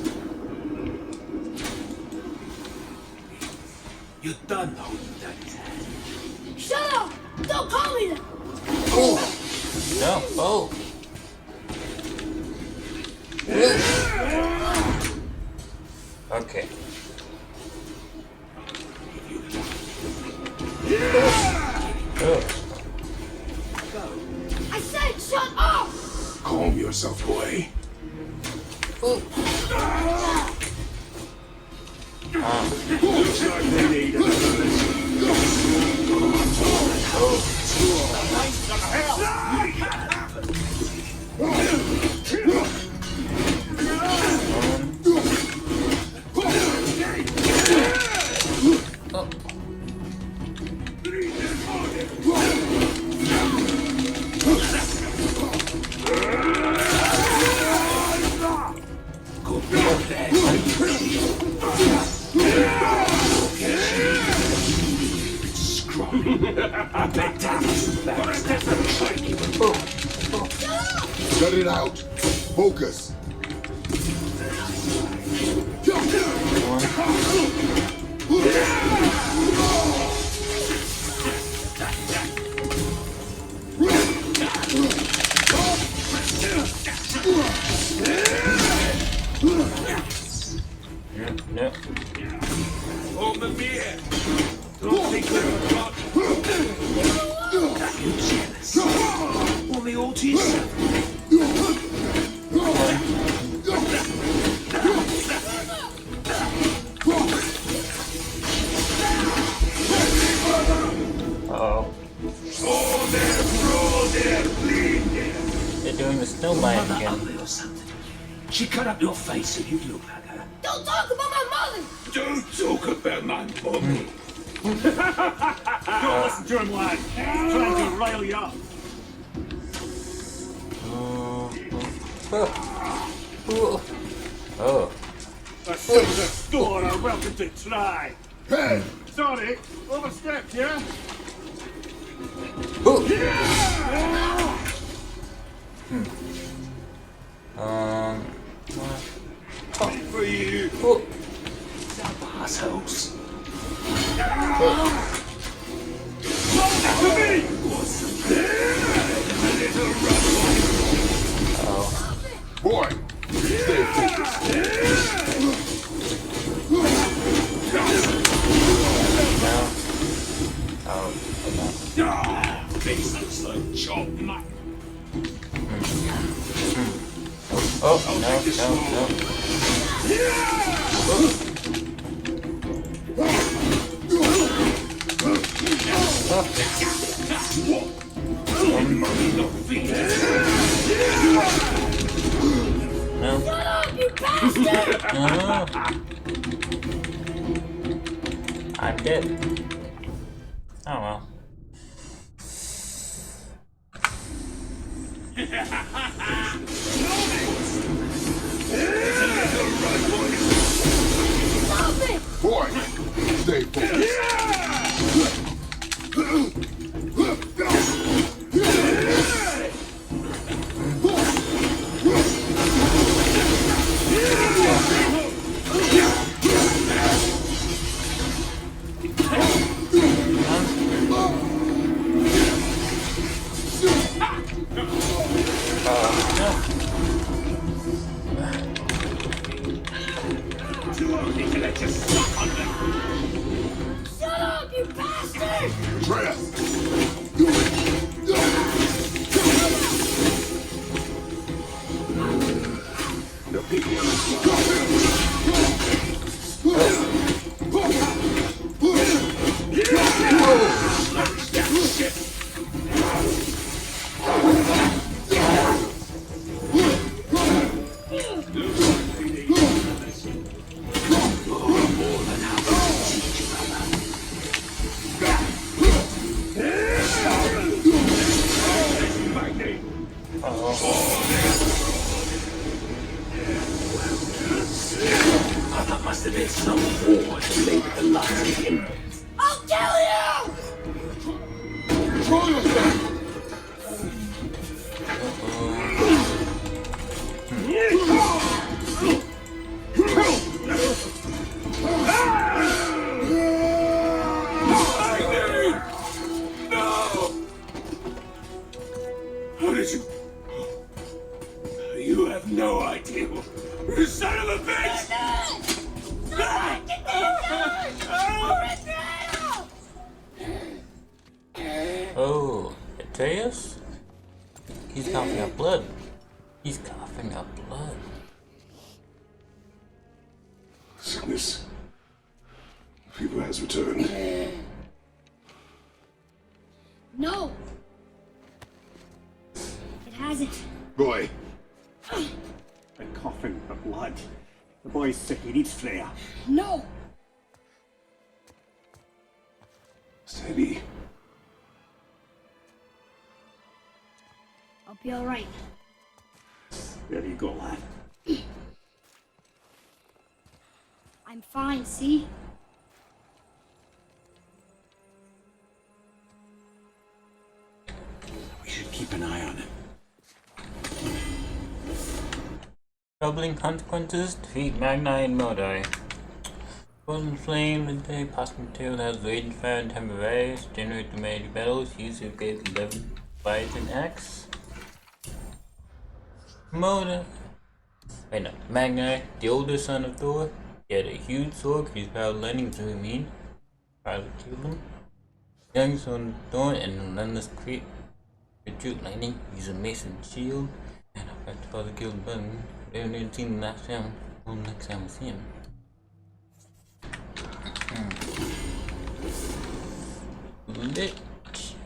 Speaker 6: You done know you daddy's hand.
Speaker 2: Shut up! Don't call me that!
Speaker 1: No. Oh. Okay. Oh.
Speaker 2: I said shut up!
Speaker 8: Calm yourself, boy.
Speaker 6: Looks like they need a
Speaker 8: Cut it out. Focus.
Speaker 1: No.
Speaker 6: Hold the beer. Don't think we're forgotten. You jealous? Only all to yourself.
Speaker 1: Uh-oh. They're doing the snowman again.
Speaker 6: Ugly or something. She cut up your face and you look like her.
Speaker 2: Don't talk about my mother!
Speaker 6: Don't talk about my mommy.
Speaker 5: Don't listen to him, lad. He's trying to rile you up.
Speaker 1: Oh.
Speaker 5: A silver store are welcome to try.
Speaker 8: Hey!
Speaker 5: Sorry, overstepped, yeah?
Speaker 6: Wait for you.
Speaker 1: Oh.
Speaker 6: Assholes.
Speaker 8: Boy! Stay focused.
Speaker 6: Face looks like chopped mutton.
Speaker 1: Oh, no. No.
Speaker 2: Shut up, you bastard!
Speaker 1: No. I'm dead. Oh well.
Speaker 2: Stop it!
Speaker 8: Boy! Stay focused.
Speaker 2: Shut up, you bastard!
Speaker 8: Trev!
Speaker 6: The people in this That must have been some war to lay with the last of him.
Speaker 2: I'll kill you!
Speaker 8: Control yourself!
Speaker 4: have no idea. You son of a bitch!
Speaker 1: Oh, Atreus? He's coughing up blood. He's coughing up blood.
Speaker 8: Sickness. Fever has returned.
Speaker 2: No! It hasn't.
Speaker 8: Roy,
Speaker 4: I'm coughing for blood. The boy's sick, he needs Freya.
Speaker 2: No!
Speaker 8: steady.
Speaker 2: I'll be alright.
Speaker 4: There you go, lad.
Speaker 2: I'm fine, see?
Speaker 4: We should keep an eye on him.
Speaker 1: Troubling consequences, defeat Magni and Modi. Golden Flame, the day plasma material that has raging fire and temporary, generate the major battles, use to upgrade the 11 Leviathan Axe. Modi. Wait no, Magni, the older son of Thor, he had a huge sword, he's powered lightning to mean. Try to kill him. Young son of Thor and relentless creep. Shoot lightning, use a mason shield, and I've got to follow kill the button. We haven't seen him last time. Well, next time we see him. Lich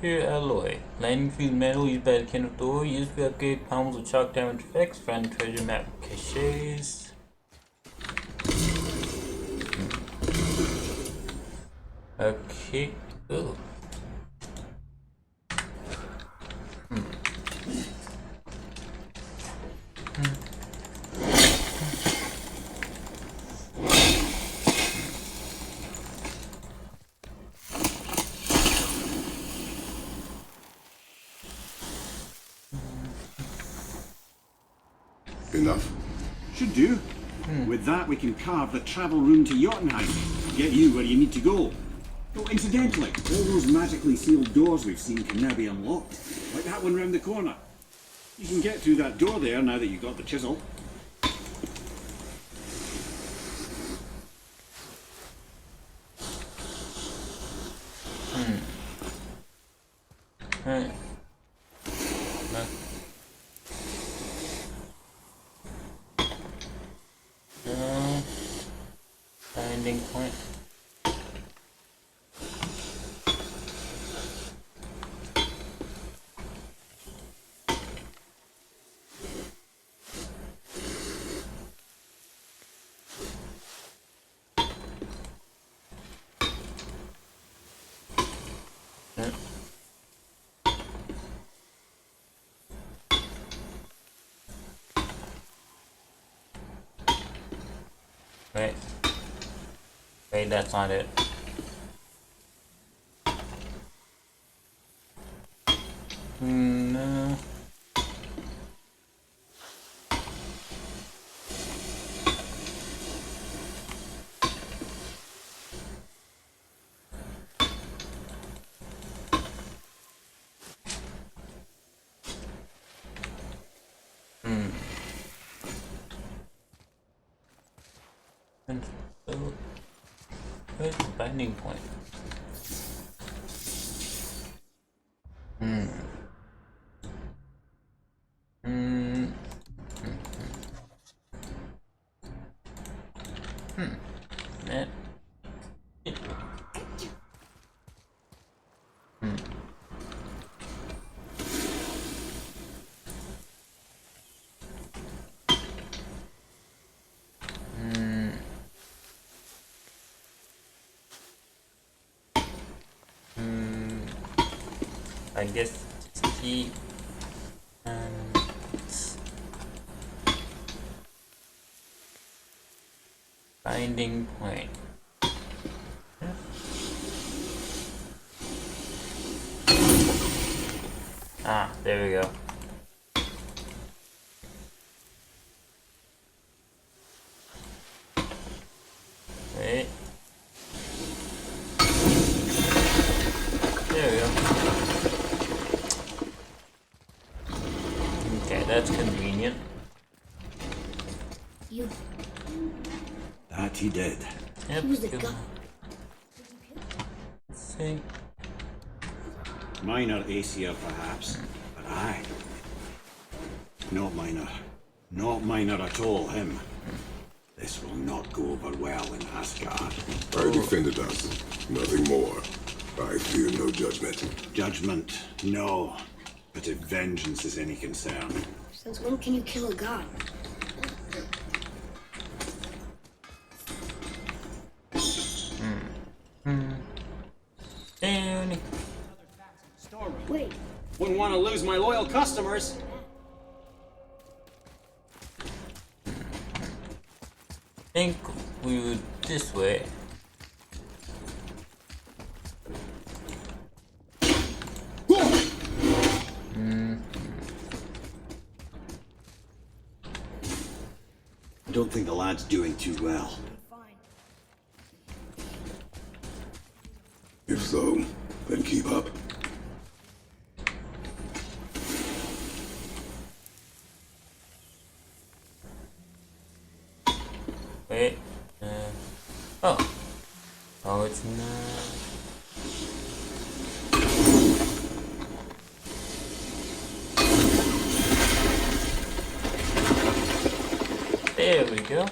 Speaker 1: alloy. Lightning fused metal used by the King of Thor. Used to upgrade palms with shock damage effects. Find treasure map caches. Okay. Ooh.
Speaker 8: Enough?
Speaker 4: Should do. With that, we can carve the travel room to Jotunheim. Get you where you need to go. Oh, incidentally, all those magically sealed doors we've seen can now be unlocked. Like that one round the corner. You can get through that door there now that you've got the chisel.
Speaker 1: Alright. Finding point. Wait. Wait, that's not it. No. And so, where's the binding point? That. I guess he binding point. Ah, there we go. Wait. There we go. Okay, that's convenient.
Speaker 2: You.
Speaker 4: That he did.
Speaker 1: Yep.
Speaker 2: He was the
Speaker 1: good.
Speaker 2: god.
Speaker 1: Think.
Speaker 4: Minor Aesir, perhaps, but I. Not minor. Not minor at all, him. This will not go over well in Asgard.
Speaker 8: I defended us. Nothing more. I fear no judgment.
Speaker 4: Judgment, no. But if vengeance is any concern,
Speaker 2: Since when can you kill a god?
Speaker 1: Danny.
Speaker 2: Wait,
Speaker 7: Wouldn't want to lose my loyal customers.
Speaker 1: Think we would this way.
Speaker 4: I don't think the lad's doing too well.
Speaker 2: fine.
Speaker 8: If so, then keep up.
Speaker 1: Wait. Oh. Oh, it's not. There we go.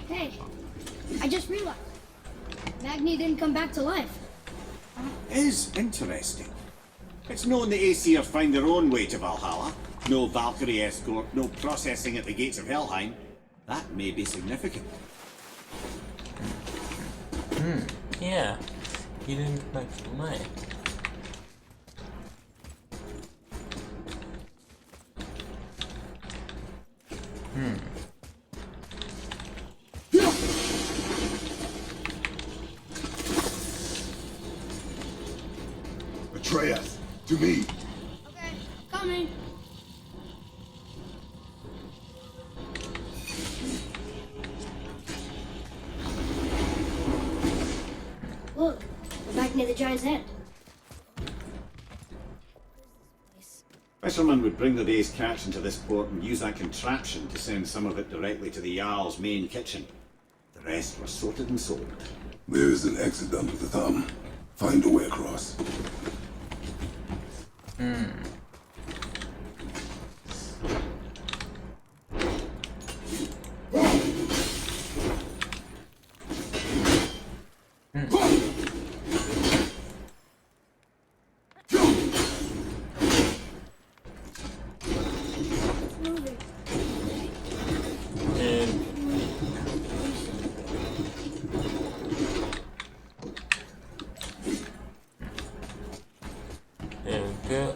Speaker 2: Hey, I just realized. Magni didn't come back to life.
Speaker 4: Is interesting. It's known the Aesir find their own way to Valhalla. No Valkyrie escort, no processing at the gates of Helheim. That may be significant.
Speaker 1: Yeah. He didn't come back to life.
Speaker 8: Atreus, to me.
Speaker 2: Okay, coming. Look, we're back near the giant's head.
Speaker 4: Fishermen would bring the day's catch into this port and use that contraption to send some of it directly to the Jarl's main kitchen. The rest were sorted and sold.
Speaker 8: There's an exit under the thumb. Find a way across.
Speaker 2: Moving.
Speaker 1: And there we go.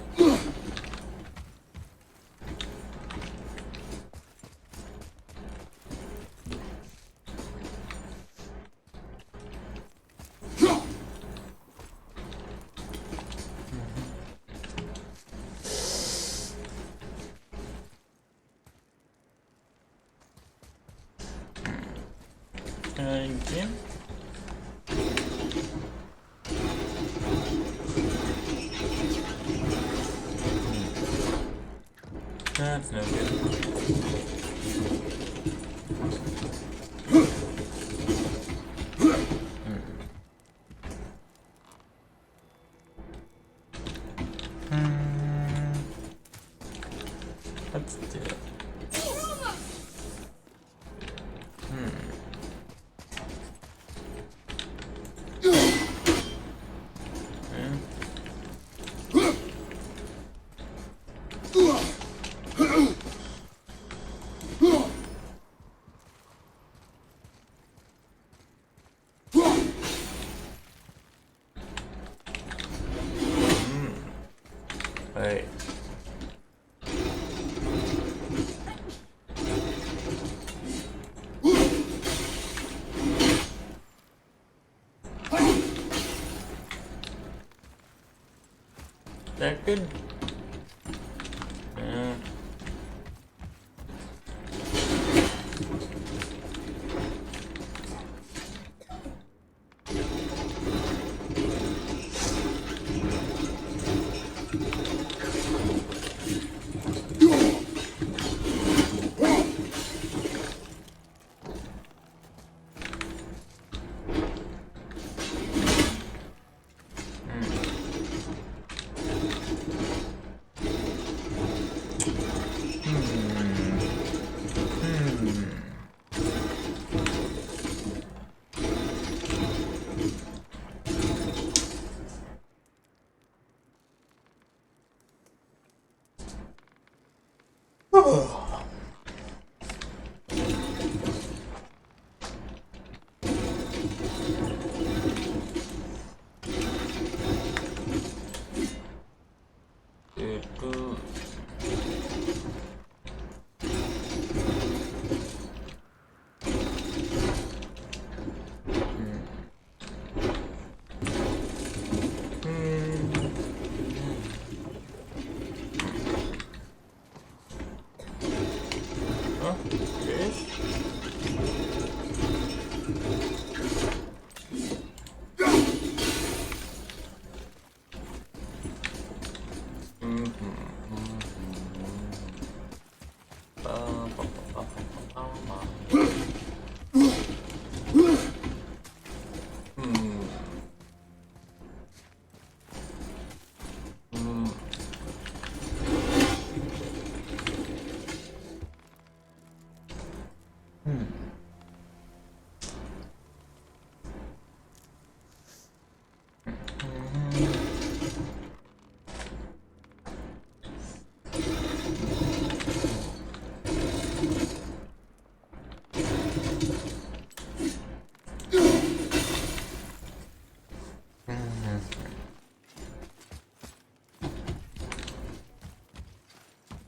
Speaker 1: Again. That's no good. Let's do it. Alright. That good?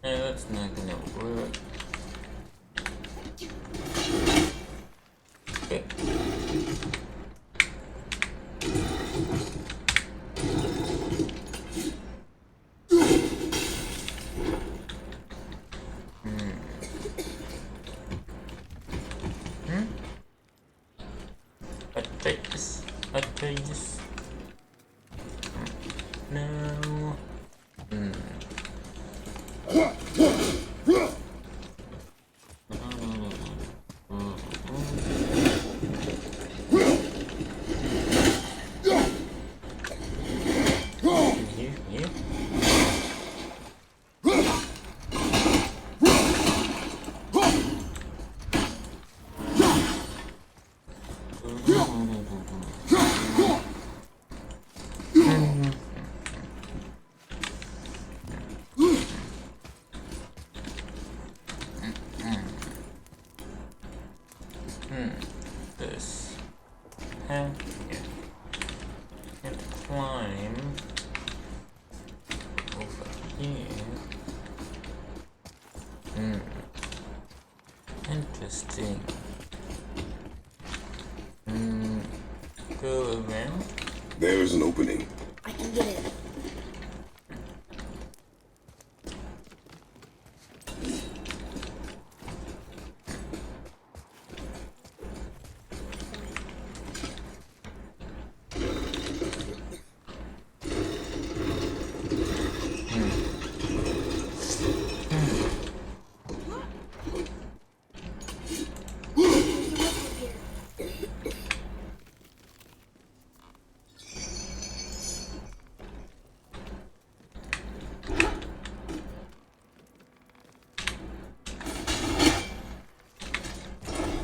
Speaker 1: Yeah, that's not gonna work. Okay. I try this. No. Here. This. Here. And climb over here. Interesting. Go around.
Speaker 8: There's an opening.
Speaker 2: I can get it.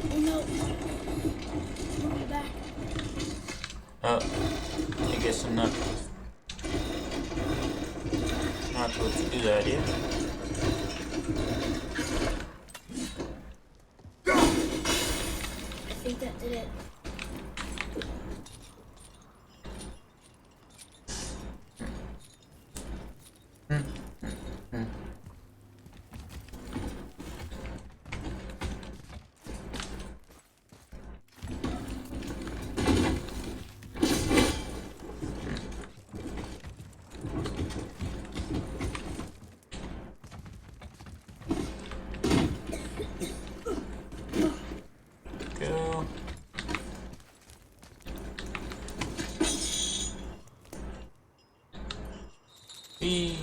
Speaker 2: Oh no. Put me back.
Speaker 1: Oh, I guess I'm not supposed to do that yet.
Speaker 2: I think that did it.
Speaker 1: Go. Yeah.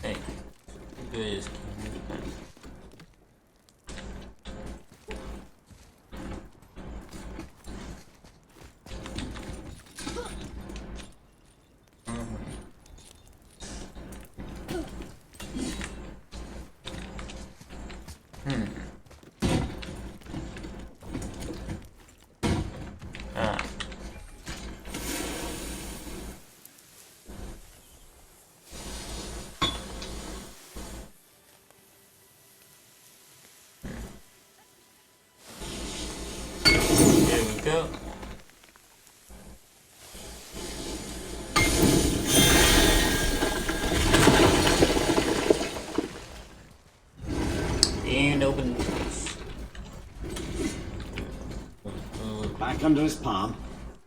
Speaker 1: Hey, do this. open.
Speaker 5: Back under his palm.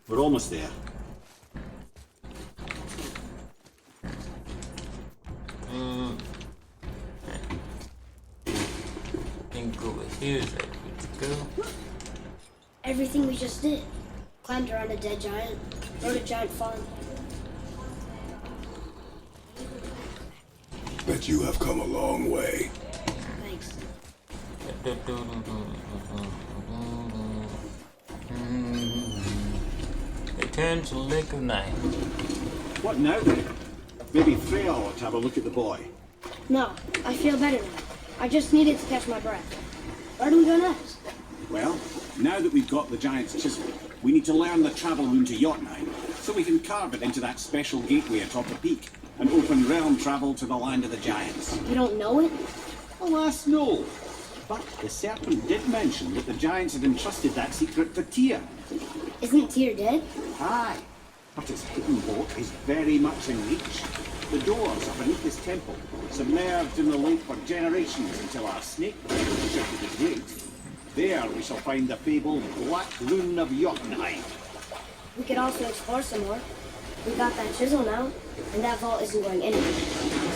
Speaker 5: We're almost there.
Speaker 1: Think over here is right way to go.
Speaker 2: Everything we just did. Climbed around a dead giant, rode a giant farm.
Speaker 8: Bet you have come a long way.
Speaker 2: Thanks.
Speaker 1: Return to Lake of Night.
Speaker 5: What now then? Maybe Freya ought to have a look at the boy.
Speaker 2: No, I feel better now. I just needed to catch my breath. Where do we go next?
Speaker 4: Well, now that we've got the giant's chisel, we need to learn the travel rune to Jotunheim, so we can carve it into that special gateway atop the peak, and open realm travel to the land of the giants.
Speaker 2: You don't know it?
Speaker 4: Alas, no. But the serpent did mention that the giants had entrusted that secret to Tyr.
Speaker 2: Isn't Tyr dead?
Speaker 4: Aye, but his hidden boat is very much in reach. The doors are beneath his temple, submerged in the lake for generations until our snake shifted his wings. There we shall find the fabled Black Rune of Jotunheim.
Speaker 2: We could also explore some more. We got that chisel now, and that vault isn't going anywhere. It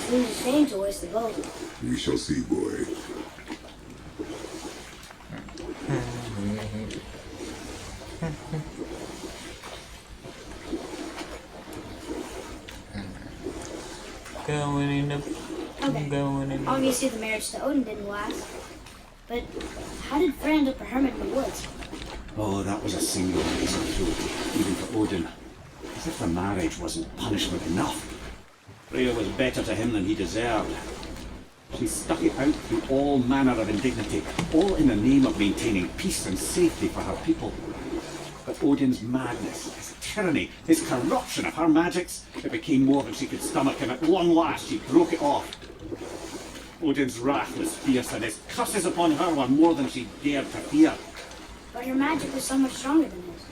Speaker 2: seems a shame to waste the boat.
Speaker 8: We shall see, boy.
Speaker 1: Going in the.
Speaker 2: Okay.
Speaker 1: Going in the.
Speaker 2: Obviously the marriage to Odin didn't last. But how did Frey end up a hermit in the woods?
Speaker 4: Oh, that was a single reason, too, even for Odin. As if the marriage wasn't punishment enough. Freya was better to him than he deserved. She stuck it out through all manner of indignity, all in the name of maintaining peace and safety for her people. But Odin's madness, his tyranny, his corruption of her magics, it became more than she could stomach, and at long last she broke it off. Odin's wrath was fierce, and his curses upon her were more than she dared to fear.
Speaker 2: But her magic was so much stronger than his.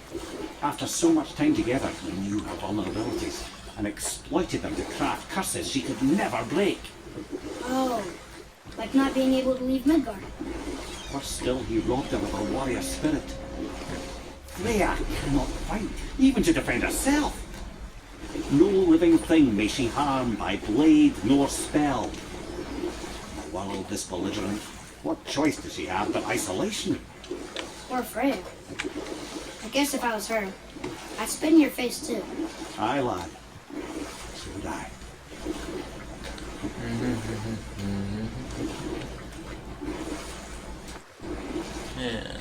Speaker 4: After so much time together, he knew her vulnerabilities and exploited them to craft curses she could never break.
Speaker 2: Oh, like not being able to leave Midgard.
Speaker 4: Worse still, he robbed her of her warrior spirit. Freya cannot fight, even to defend herself. No living thing may she harm by blade nor spell. In a world this belligerent, what choice does she have but isolation?
Speaker 2: Or Freya. I guess if I was her, I'd spit in your face too.
Speaker 4: Aye, lad. So would I.
Speaker 1: Yeah.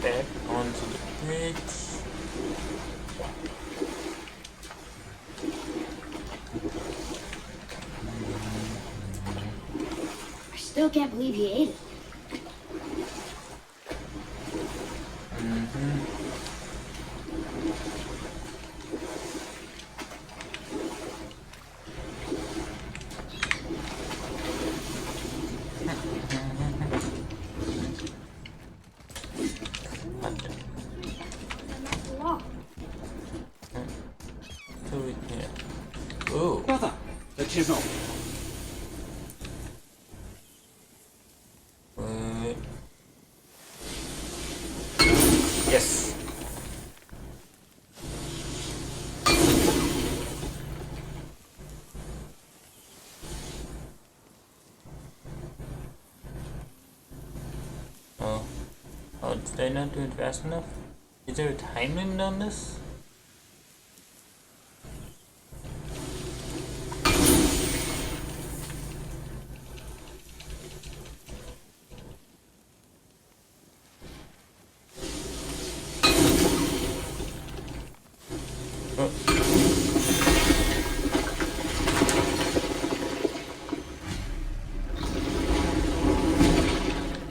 Speaker 1: Back onto the bridge.
Speaker 2: I still can't believe he ate it.
Speaker 1: Oh,
Speaker 4: Brother, the chisel.
Speaker 1: yes. Oh, did I not do it fast enough? Is there a time limit on this?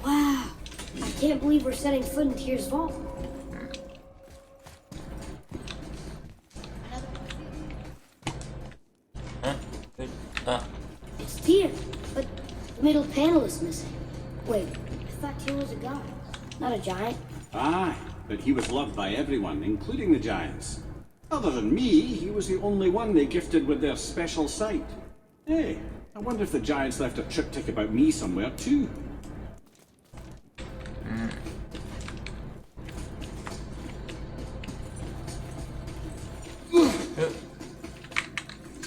Speaker 2: Wow. I can't believe we're setting foot in Tyr's vault.
Speaker 1: Huh? Good. Ah.
Speaker 2: It's Tyr, but the middle panel is missing. Wait, I thought Tyr was a god, not a giant.
Speaker 4: Aye, but he was loved by everyone, including the giants. Other than me, he was the only one they gifted with their special sight. Hey,
Speaker 5: I wonder if the giants left a triptych about me somewhere too.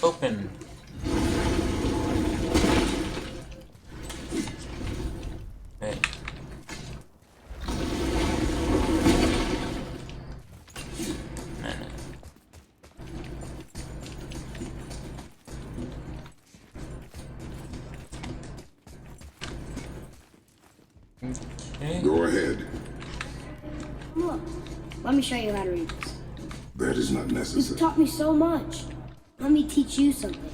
Speaker 1: Open. Hey. Okay.
Speaker 8: Go ahead.
Speaker 2: Look, let me show you how to read this.
Speaker 8: That is not
Speaker 2: You've
Speaker 8: necessary.
Speaker 2: taught me so much. Let me teach you something.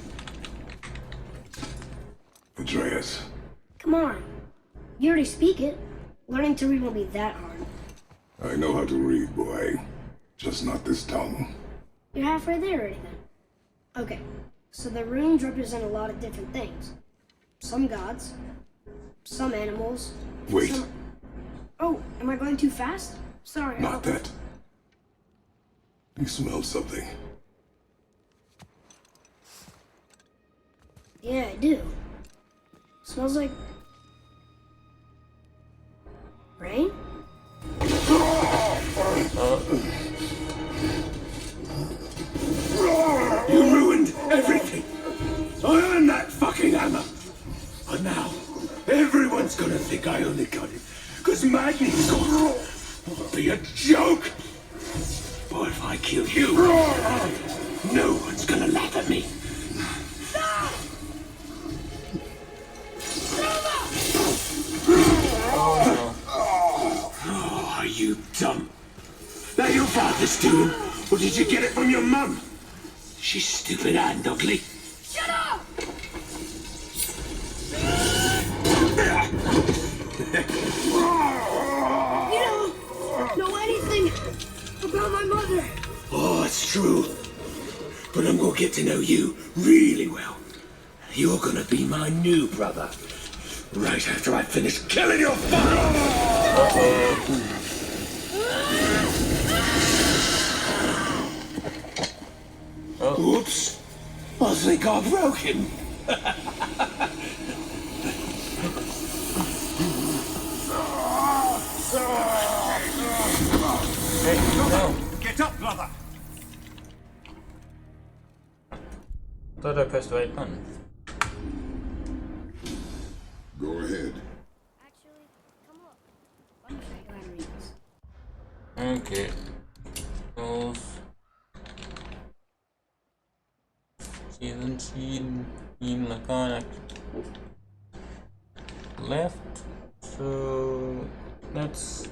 Speaker 8: Atreus,
Speaker 2: Come on. You already speak it. Learning to read won't be that hard.
Speaker 8: I know how to read, boy. Just not this tongue.
Speaker 2: You're halfway there already then. Okay, so the runes represent a lot of different things. Some gods, some animals.
Speaker 8: Wait.
Speaker 2: Some... Oh, am I going too fast? Sorry.
Speaker 8: Not that. You smell something.
Speaker 2: Yeah, I do. Smells like... rain?
Speaker 3: You ruined everything. I earned that fucking hammer. But now, everyone's gonna think I only got it because Magni's gone. It'll be a joke. But if I kill you, no one's gonna laugh at me. Oh, are you dumb? That your father's doing? Or did you get it from your mum? She's stupid and ugly.
Speaker 2: Shut up! You don't know anything about my mother.
Speaker 3: Oh, it's true. But I'm gonna get to know you really well. You're gonna be my new brother. Right after I finish killing your father! Oops. I think I broke him.
Speaker 1: Hey, no.
Speaker 4: Get up, brother!
Speaker 1: Thought I pressed the right button.
Speaker 8: Go ahead.
Speaker 2: Actually, come look. Let me show you how to read this.
Speaker 1: Okay. Close. Season in Laconic. Left. So that's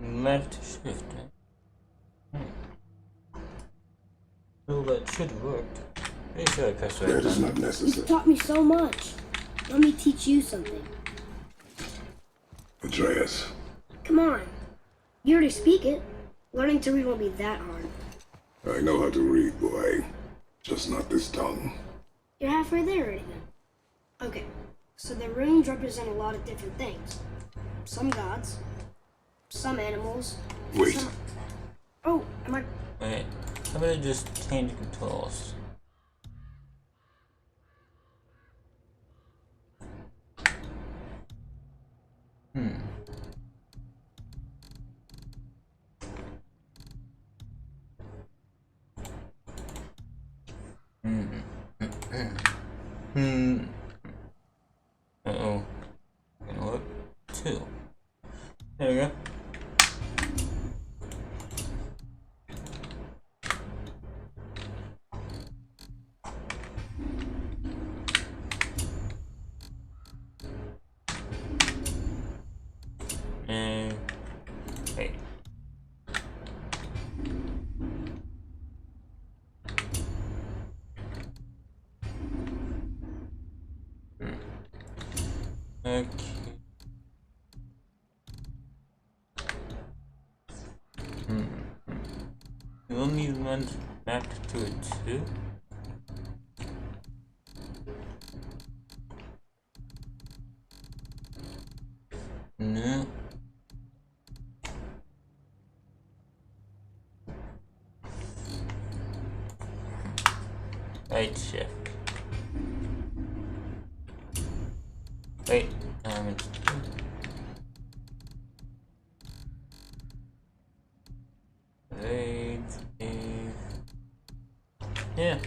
Speaker 1: left shift. So that should have worked. Pretty sure I pressed the right
Speaker 8: That is
Speaker 1: button.
Speaker 8: not
Speaker 2: You've
Speaker 8: necessary.
Speaker 2: taught me so much. Let me teach you something.
Speaker 8: Atreus,
Speaker 2: Come on. You already speak it. Learning to read won't be that hard.
Speaker 8: I know how to read, boy. Just not this tongue.
Speaker 2: You're halfway there already then. Okay, so the runes represent a lot of different things. Some gods, some animals.
Speaker 8: Wait.
Speaker 2: Some... Oh, am I...
Speaker 1: Wait, I'm gonna just change controls. Uh-oh. Gonna look. 2. There we go. And hey. Okay. You only went back to a 2? No. Right shift. Wait, it's wait, yeah,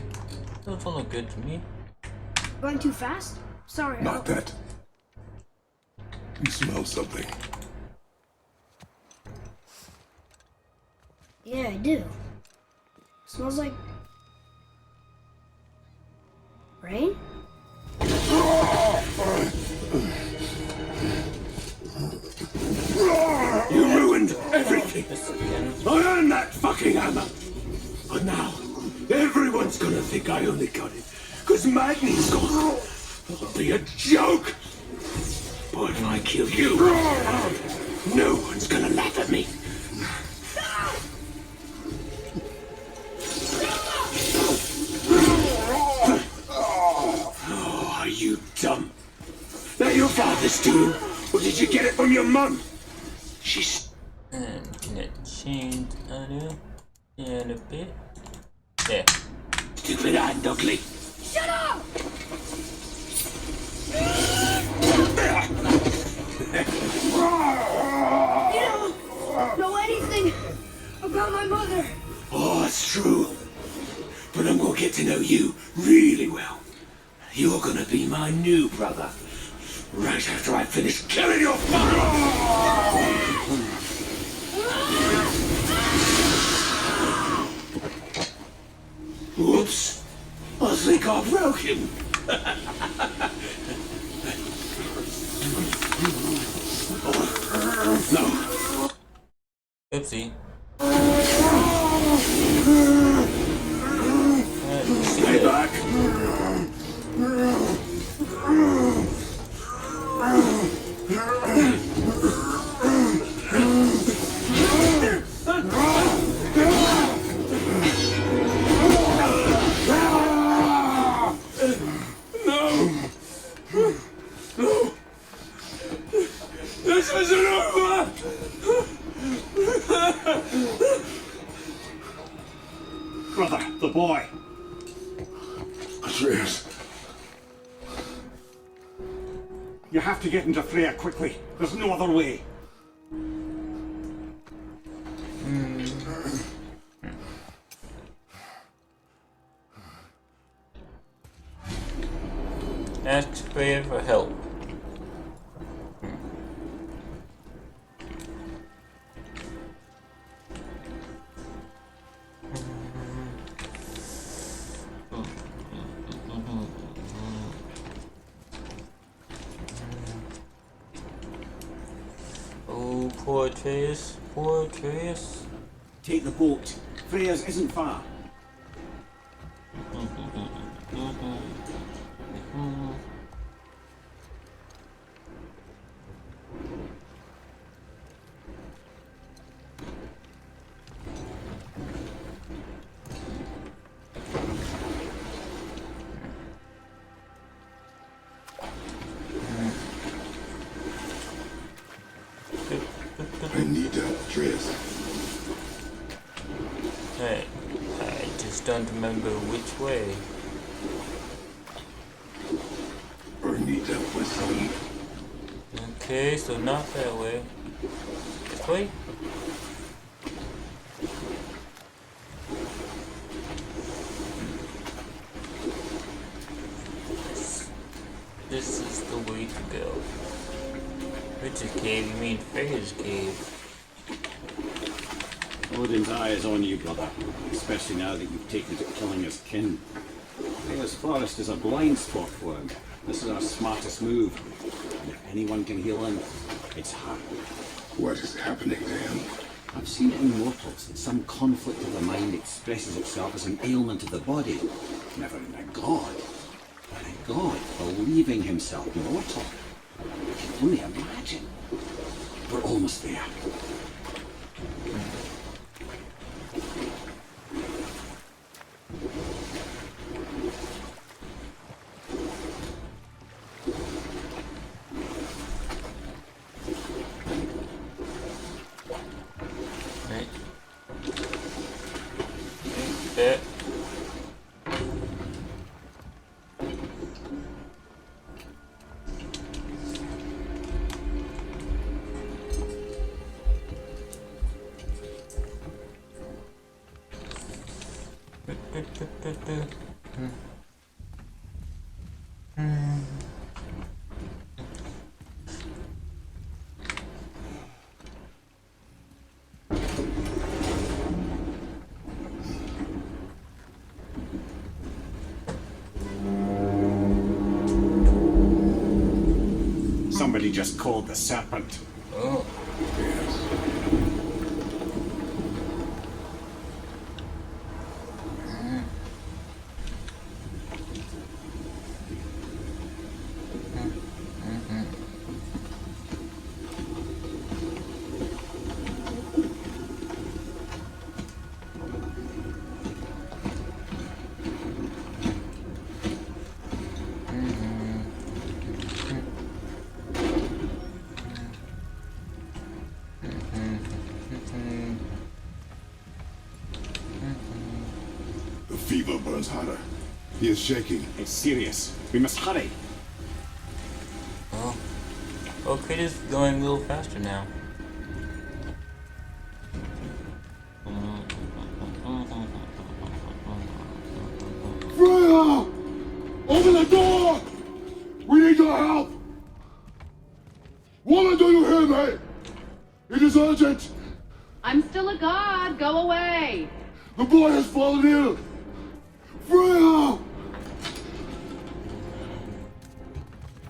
Speaker 1: those all look good to me.
Speaker 2: Going too fast? Sorry.
Speaker 8: Not that. You smell something.
Speaker 2: Yeah, I do. Smells like rain?
Speaker 8: You ruined everything. I earned that fucking hammer. But now, everyone's gonna think I only got it because Magni's gone. It'll be a joke. But if I kill you, no one's gonna laugh at me. Oh, are you dumb? That your father's doing, or did you get it from your mum? She's...
Speaker 1: And it changed a little bit. Yeah.
Speaker 8: Stupid and ugly.
Speaker 2: Shut up! You don't know anything about my mother.
Speaker 8: Oh, it's true. But I'm gonna get to know you really well. You're gonna be my new brother. Right after I finish killing your father! Whoops. I think I broke him. No.
Speaker 1: Oopsie.
Speaker 8: Stay back. This isn't over!
Speaker 5: Brother, the boy.
Speaker 8: Atreus.
Speaker 5: You have to get into Freya quickly. There's no other way.
Speaker 1: Ask Freya for help. Oh, poor Atreus. Poor Atreus.
Speaker 5: Take the boat. Freya's isn't far.
Speaker 8: I need help, Atreus.
Speaker 1: Hey, I just don't remember which way.
Speaker 8: I need help myself.
Speaker 1: Okay, so not that way. This way? This is the way to go. Which cave? You mean Freya's cave?
Speaker 4: Odin's eye is on you, brother, especially now that you've taken to killing his kin. Freya's forest is a blind spot for him. This is our smartest move. And if anyone can heal him, it's her.
Speaker 8: What is happening to him?
Speaker 4: I've seen it in mortals that some conflict of the mind expresses itself as an ailment of the body, never in a god. But a god believing himself mortal. You can only imagine. We're almost there.
Speaker 1: Right. There.
Speaker 5: Somebody just called the serpent.
Speaker 1: Oh.
Speaker 3: The fever burns hotter. He is shaking.
Speaker 5: It's serious. We must hurry.
Speaker 1: Oh. Okay, just going a little faster now.
Speaker 3: Freya! Open the door! We need your help! Woman, do you hear me? It is urgent!
Speaker 9: I'm still a god. Go away.
Speaker 3: The boy has fallen ill! Freya!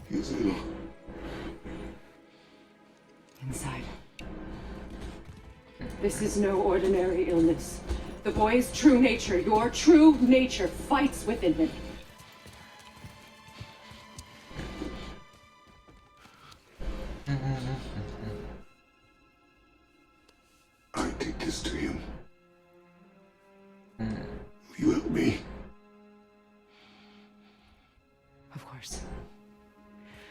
Speaker 3: He is ill.
Speaker 9: Inside. This is no ordinary illness. The boy's true nature, your true nature, fights within him.
Speaker 3: I take this to him. Will you help me?
Speaker 9: Of course.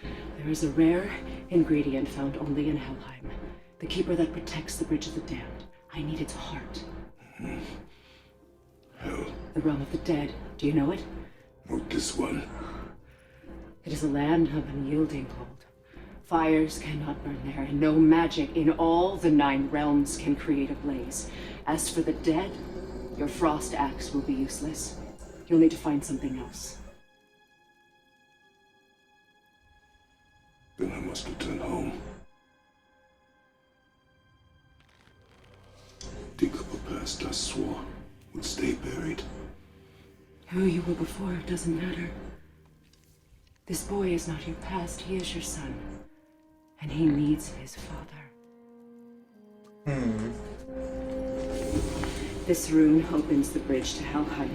Speaker 9: There is a rare ingredient found only in Helheim. The keeper that protects the Bridge of the Damned. I need its heart.
Speaker 3: Hell,
Speaker 9: The realm of the dead. Do you know it?
Speaker 3: not this one.
Speaker 9: It is a land of unyielding cold. Fires cannot burn there, and no magic in all the 9 realms can create a blaze. As for the dead, your frost axe will be useless. You'll need to find something else.
Speaker 3: Then I must return home. Dig up a past I swore would stay buried.
Speaker 9: Who you were before doesn't matter. This boy is not your past, he is your son. And he needs his father. This rune opens the bridge to Helheim.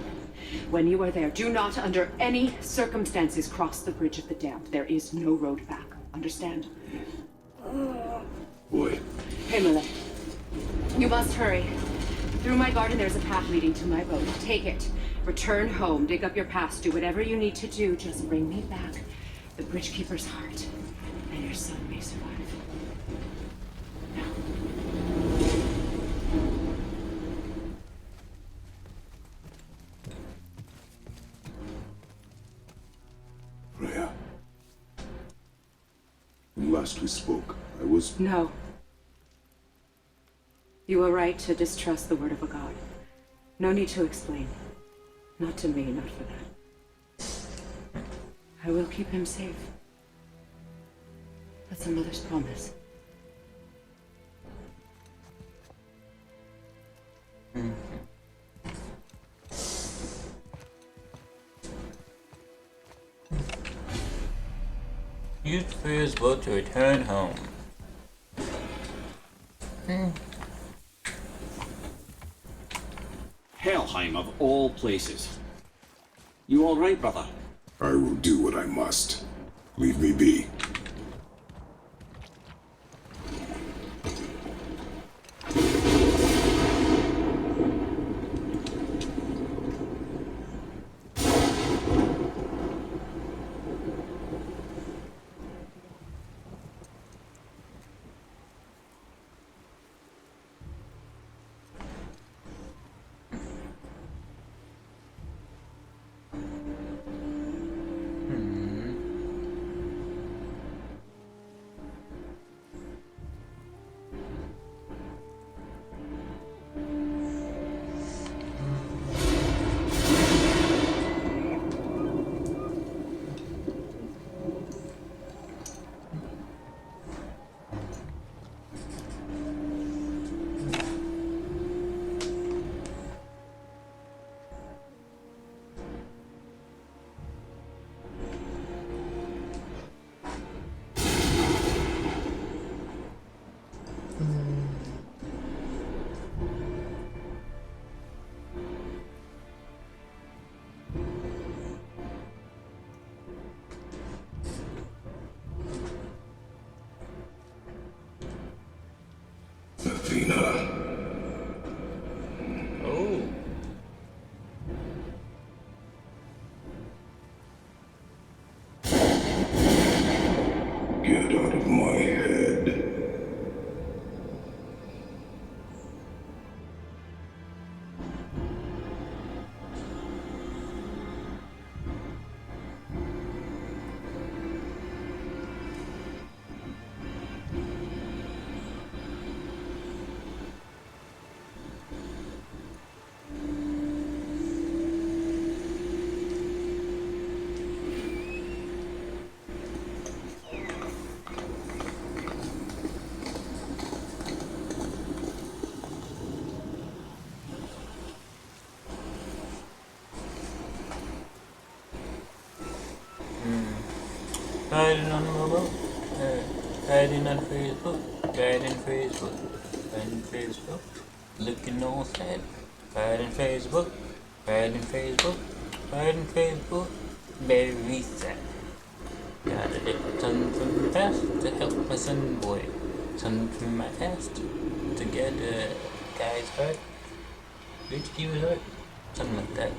Speaker 9: When you are there, do not under any circumstances cross the Bridge of the Damned. There is no road back. Understand?
Speaker 3: Boy,
Speaker 9: Himalay, you must hurry. Through my garden there's a path leading to my boat. Take it. Return home. Dig up your past. Do whatever you need to do. Just bring me back the Bridgekeeper's heart, and your son may survive.
Speaker 3: Freya. When last we spoke, I was...
Speaker 9: No. You were right to distrust the word of a god. No need to explain. Not to me, not for that. I will keep him safe. That's a mother's promise.
Speaker 1: Use Freya's boat to return home.
Speaker 4: Helheim of all places. You all right, brother?
Speaker 3: I will do what I must. Leave me be.
Speaker 1: Riding on mobile, riding on Facebook, riding Facebook, riding Facebook, looking all sad, riding Facebook, riding Facebook, riding Facebook, very sad. Gotta get son from the past to help my son boy, son from my past to get a guy's heart, rich people's heart, something like that.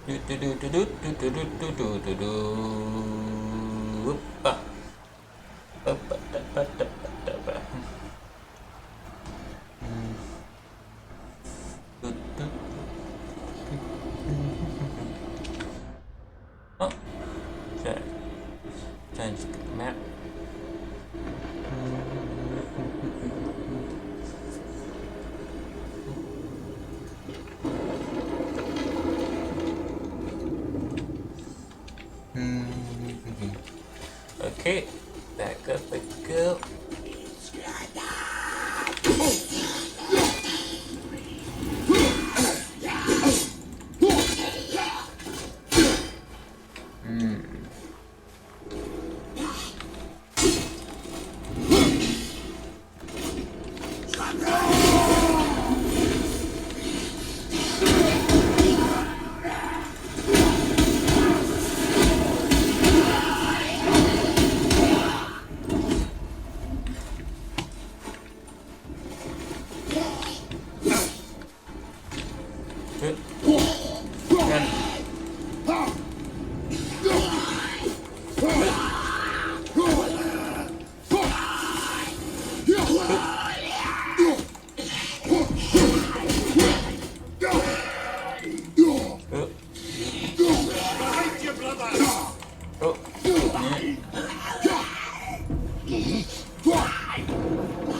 Speaker 1: Do do do do do do do do do do do do. Whoop-a. Ba-ba-da-ba-da-ba-da-ba. Do, do. Oh, sorry. Trying to skip the map. Okay, back up I go.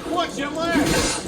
Speaker 8: Watch your left!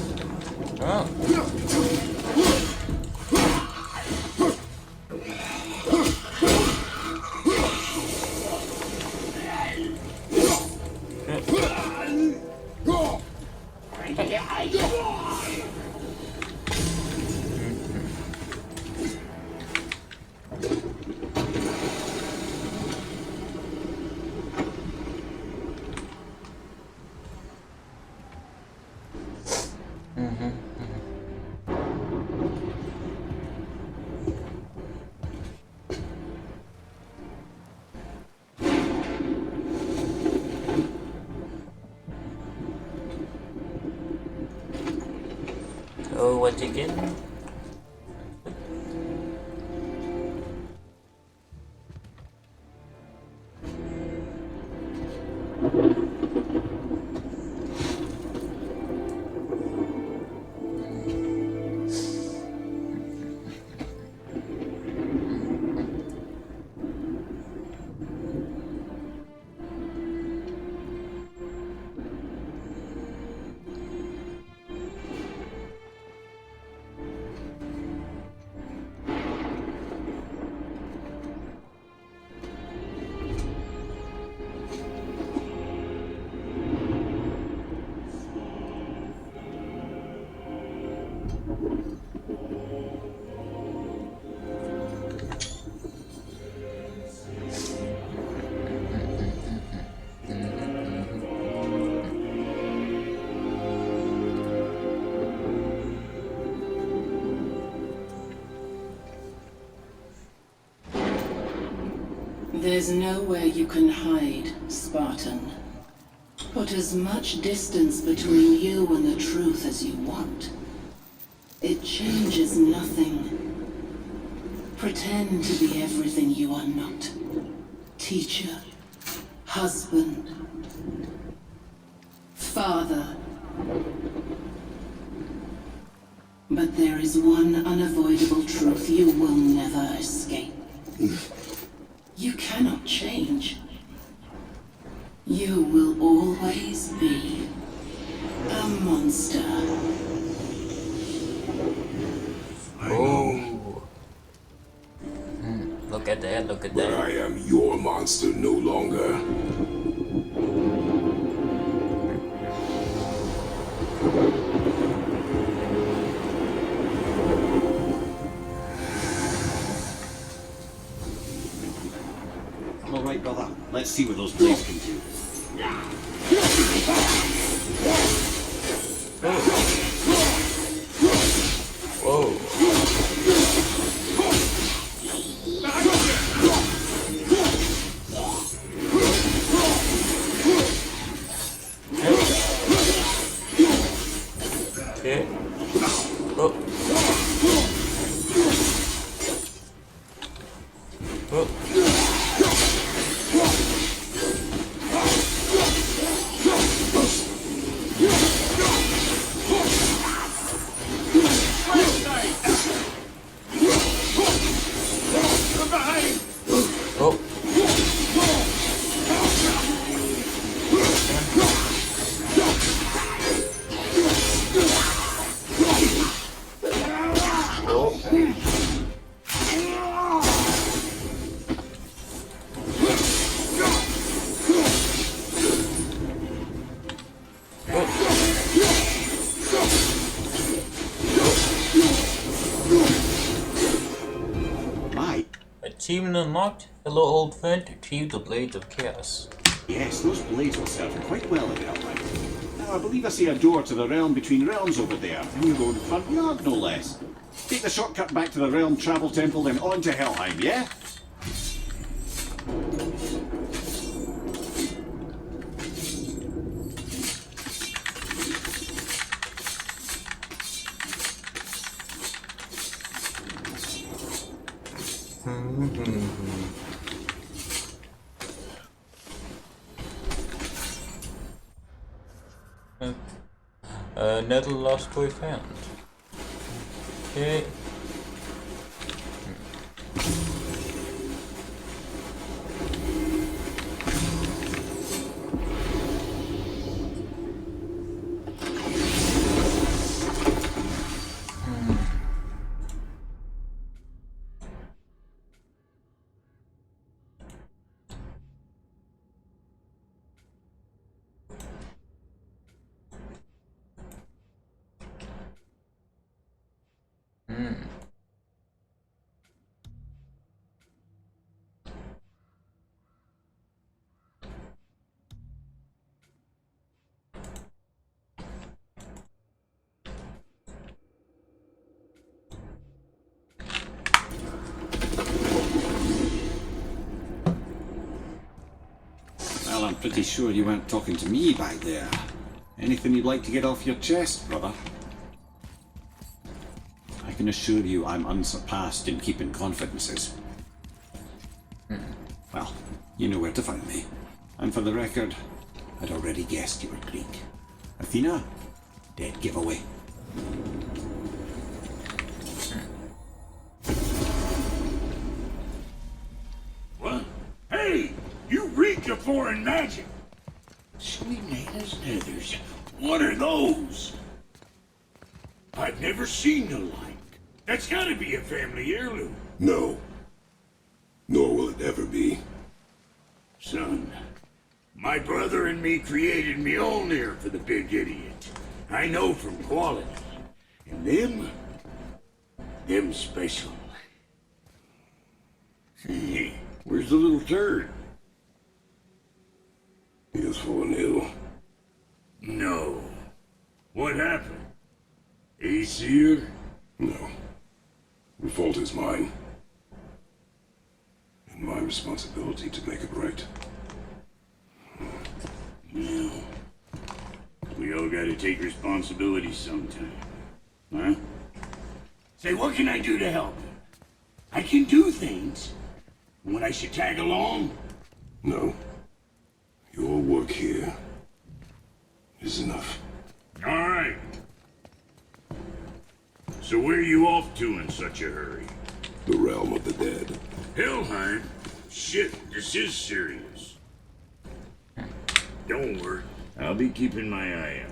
Speaker 1: Oh, what again?
Speaker 9: There's nowhere you can hide, Spartan. Put as much distance between you and the truth as you want. It changes nothing. Pretend to be everything you are not. Teacher, husband, father. But there is one unavoidable truth you will never escape. You cannot change. You will always be a monster.
Speaker 1: Oh. Look at that, look at
Speaker 8: But
Speaker 1: that.
Speaker 8: I am your monster no longer.
Speaker 4: Let's see what those blades can do.
Speaker 1: Whoa. Okay. Oh. Oh. Oh.
Speaker 4: My,
Speaker 1: Achievement unlocked. Hello, old friend. Achieve the Blades of Chaos.
Speaker 4: yes, those blades will serve quite well in Helheim. Now, I believe I see a door to the realm between realms over there, in your own front yard, no less. Take the shortcut back to the Realm Travel Temple, then on to Helheim, yeah?
Speaker 1: Another lost toy found. Okay.
Speaker 4: Well, I'm pretty sure you weren't talking to me back there. Anything you'd like to get off your chest, brother? I can assure you I'm unsurpassed in keeping confidences. Well, you know where to find me. And for the record, I'd already guessed you were Greek. Athena? Dead giveaway.
Speaker 8: What? Hey! You reek of foreign magic! Sweet Nana's nethers. What are those? I've never seen the like. That's gotta be a family heirloom.
Speaker 10: No. Nor will it ever be.
Speaker 8: Son, my brother and me created Mjolnir for the big idiot. I know from quality. And them special. Where's the little turd?
Speaker 10: He has fallen ill.
Speaker 8: No. What happened? Aesir?
Speaker 10: No. The fault is mine. And my responsibility to make it right.
Speaker 8: No. We all gotta take responsibility sometime. Huh? Say, what can I do to help? I can do things. When I should tag along?
Speaker 10: No. Your work here is enough.
Speaker 8: All right. So where are you off to in such a hurry?
Speaker 10: The realm of the dead.
Speaker 8: Helheim? Shit, this is serious. Don't worry. I'll be keeping my eye on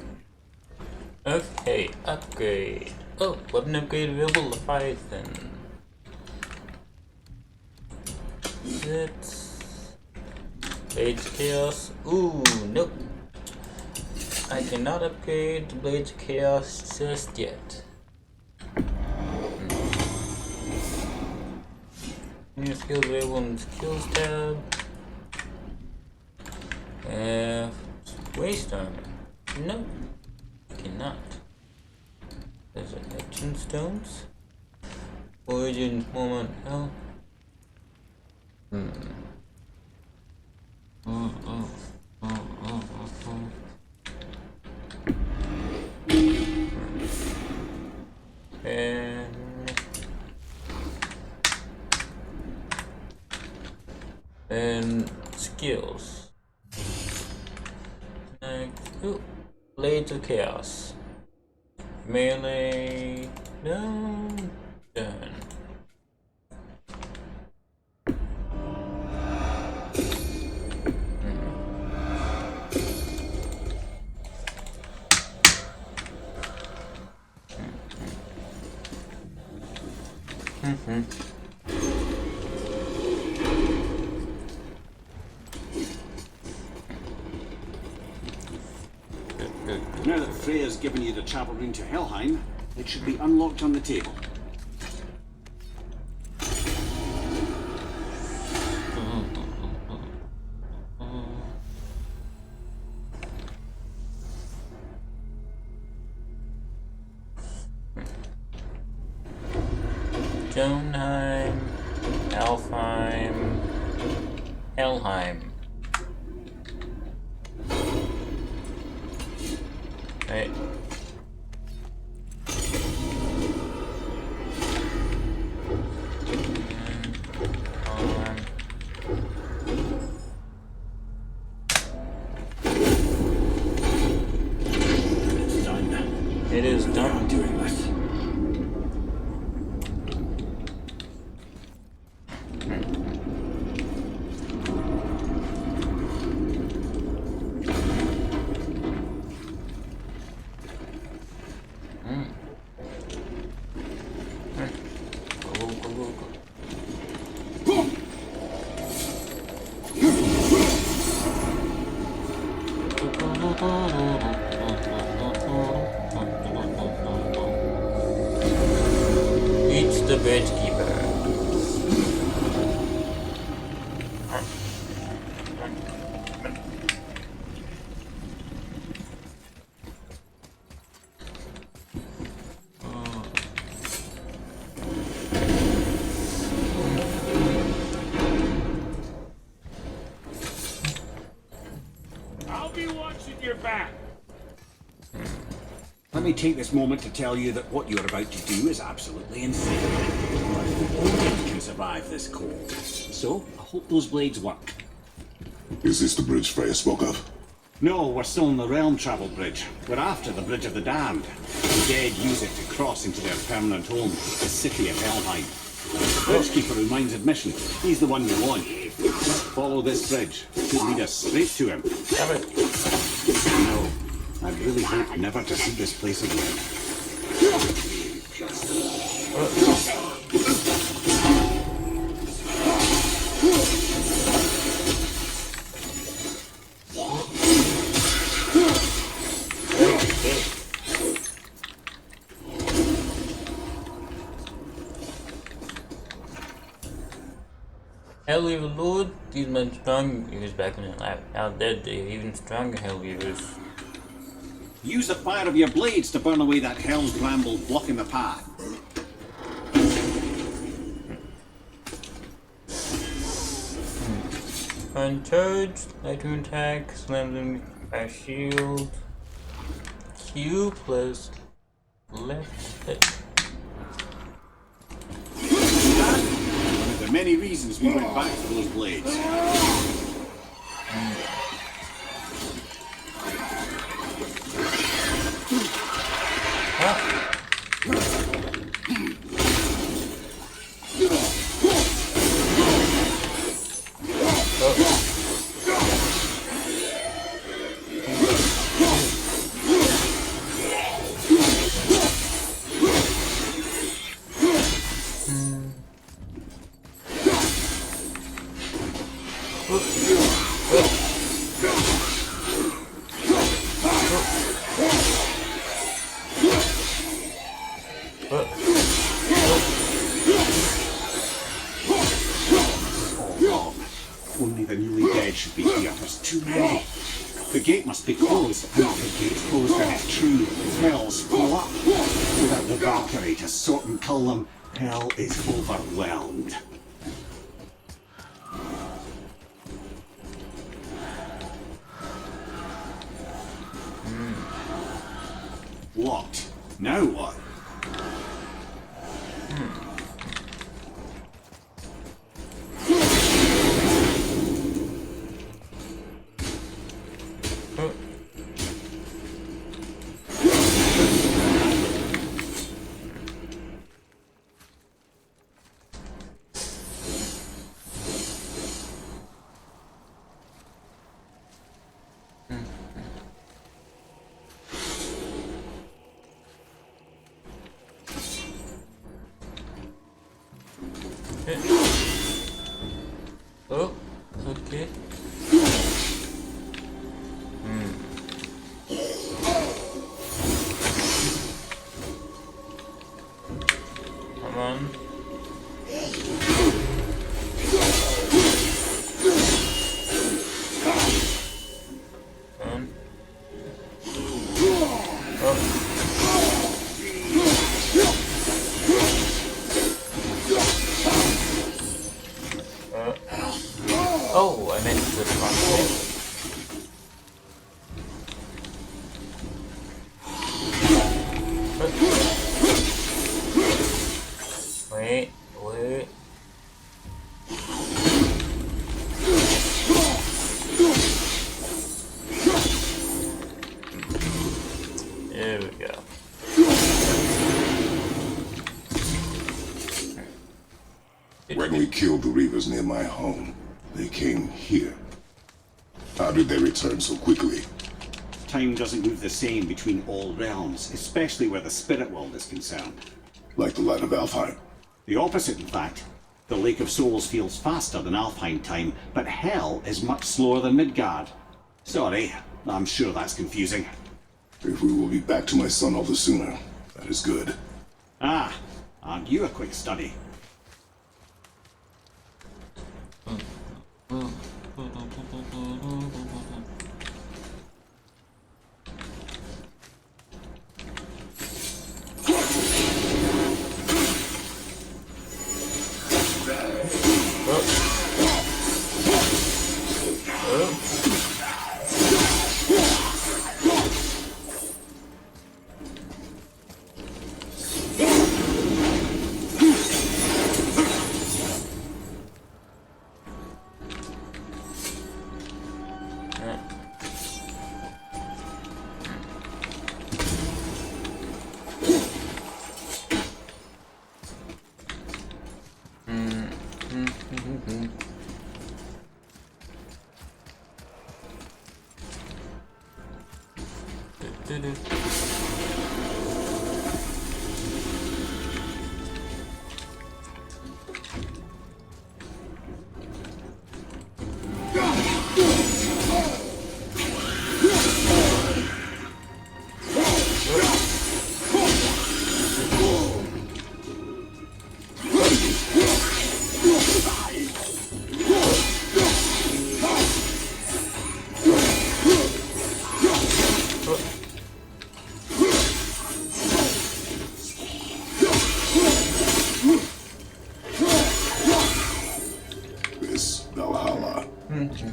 Speaker 8: you.
Speaker 1: Okay, upgrade. Oh, weapon upgrade available, Leviathan. That's Blades of Chaos. Ooh, nope. I cannot upgrade the Blades of Chaos just yet. New skills available in the skills tab. Waste armor. No, you cannot. There's action stones. Origins moment. Hell. And skills. Ooh, Blades of Chaos. Melee. No. Done.
Speaker 4: Now that Freya's given you the travel rune to Helheim, it should be unlocked on the table.
Speaker 1: Jotunheim, Alfheim, Helheim. Right.
Speaker 4: It's done.
Speaker 1: It is done.
Speaker 4: I'm doing this.
Speaker 1: It's the bridge keeper.
Speaker 8: I'll be watching your back.
Speaker 4: Let me take this moment to tell you that what you're about to do is absolutely insane. Only can survive this cold. So, I hope those blades work.
Speaker 10: Is this the bridge Freya spoke of?
Speaker 4: No, we're still on the Realm Travel Bridge. We're after the Bridge of the Damned. The dead use it to cross into their permanent home, the city of Helheim. The Bridgekeeper who minds admission, he's the one we want. Follow this bridge. It could lead us straight to him. No, I really hope never to see this place again.
Speaker 1: Hell Weaver Lord, these men strong weavers back in the lab. Now dead, they're even stronger Hell Weavers.
Speaker 4: Use the fire of your blades to burn away that hell's bramble blocking the path.
Speaker 1: Uncharged, lightning attack, slam them by shield. Q plus left click.
Speaker 4: One of the many reasons we went back for those blades. Only the newly dead should be here. There's too many. The gate must be closed, and if the gate's closed then it's true. Hell's full up. Without the Valkyrie to sort and kill them, hell is overwhelmed. Locked. Now what?
Speaker 1: Oh, okay. Come on. Oh, I meant to the wrong way. Wait. There we go.
Speaker 10: When we killed the Reavers near my home, they came here. How did they return so quickly?
Speaker 4: Time doesn't move the same between all realms, especially where the spirit world is concerned.
Speaker 10: Like the light of Alfheim?
Speaker 4: The opposite, in fact. The Lake of Souls feels faster than Alfheim time, but Hell is much slower than Midgard. Sorry, I'm sure that's confusing.
Speaker 10: If we will be back to my son all the sooner, that is good.
Speaker 4: Ah, aren't you a quick study?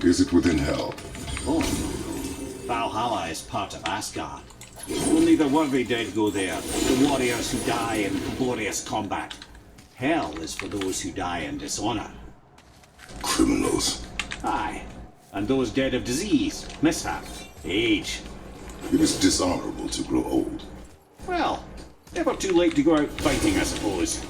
Speaker 10: Is it within Hell?
Speaker 4: Oh, Valhalla is part of Asgard. Only the worthy dead go there, the warriors who die in glorious combat. Hell is for those who die in dishonor.
Speaker 10: Criminals.
Speaker 4: Aye, and those dead of disease, mishap, age.
Speaker 10: It is dishonorable to grow old.
Speaker 4: Well, never too late to go out fighting, I suppose.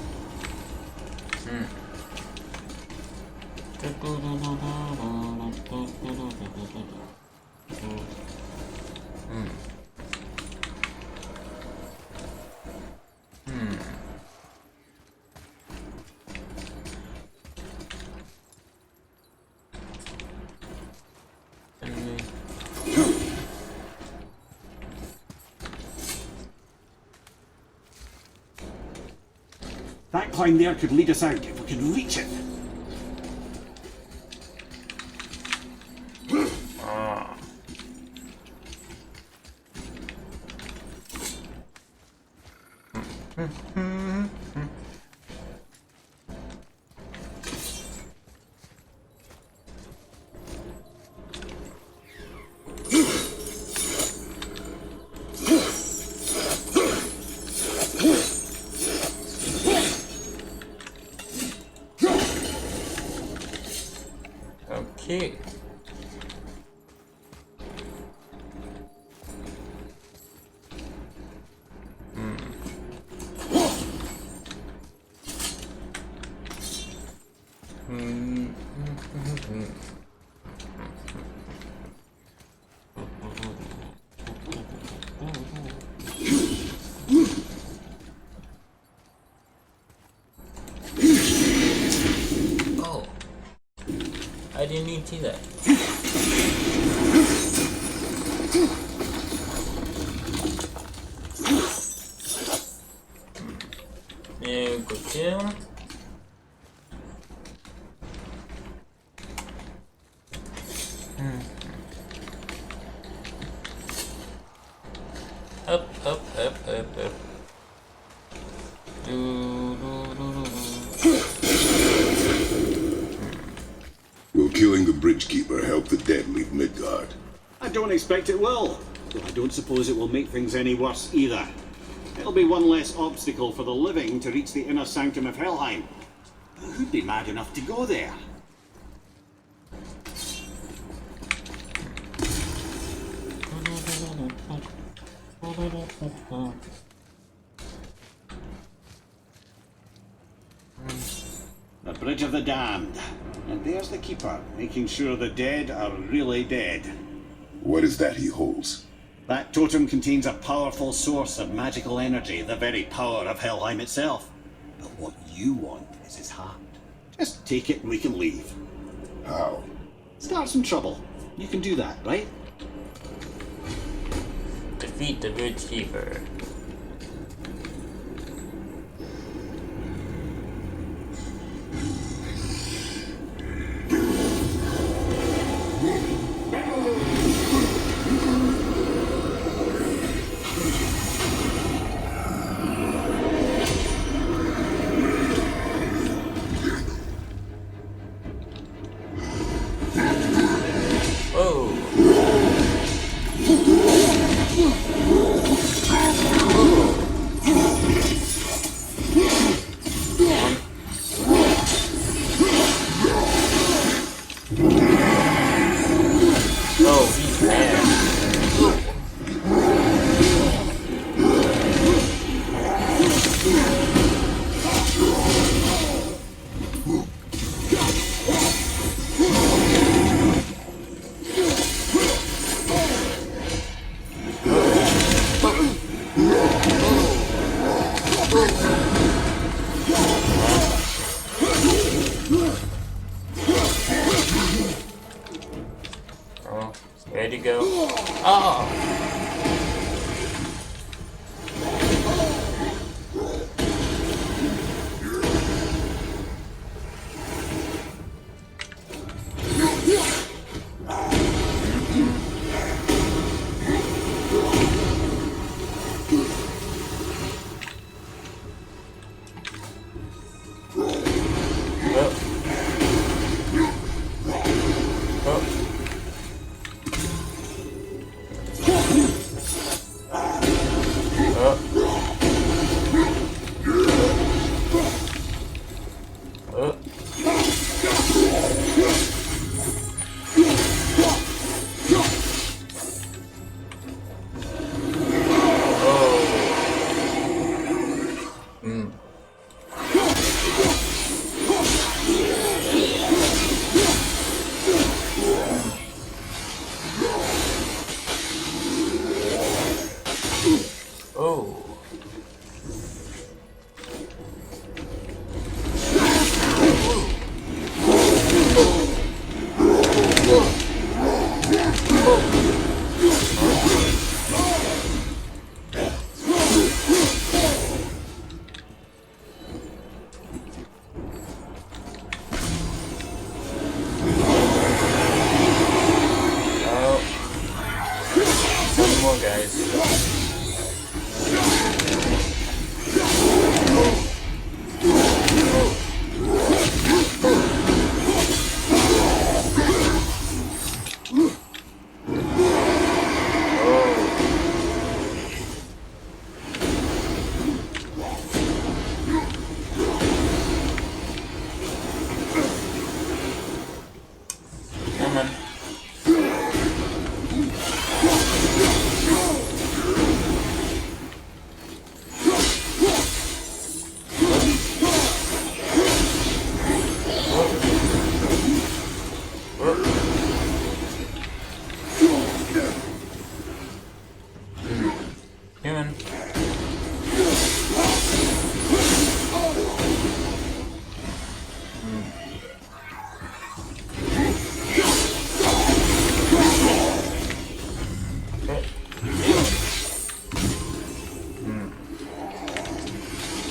Speaker 4: That climb there could lead us out if we could reach it.
Speaker 1: Okay. Oh, I didn't even see that. Yeah, go down. Up, up, up, up, up.
Speaker 10: Will killing the Bridgekeeper help the dead leave Midgard?
Speaker 4: I don't expect it will, though I don't suppose it will make things any worse either. It'll be one less obstacle for the living to reach the inner sanctum of Helheim. But who'd be mad enough to go there? The Bridge of the Damned. And there's the Keeper, making sure the dead are really dead.
Speaker 10: What is that he holds?
Speaker 4: That totem contains a powerful source of magical energy, the very power of Helheim itself. But what you want is his heart. Just take it and we can leave.
Speaker 10: How?
Speaker 4: Start some trouble. You can do that, right?
Speaker 1: Defeat the Bridgekeeper. Ready to go. Oh!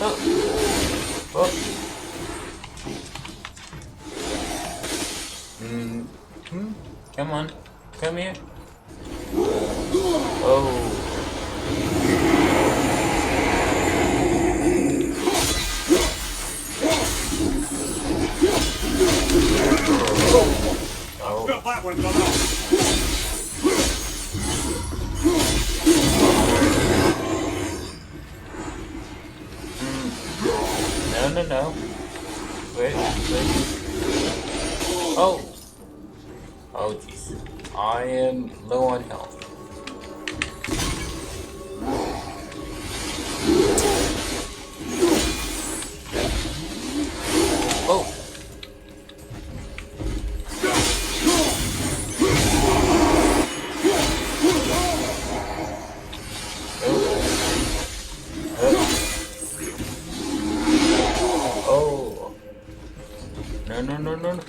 Speaker 1: Oh. Oh. Come on. Come here. Oh. Oh.
Speaker 4: Got that one, brother.
Speaker 1: No. Wait. Oh. Oh, jeez. I am low on health. Oh. Oh. No.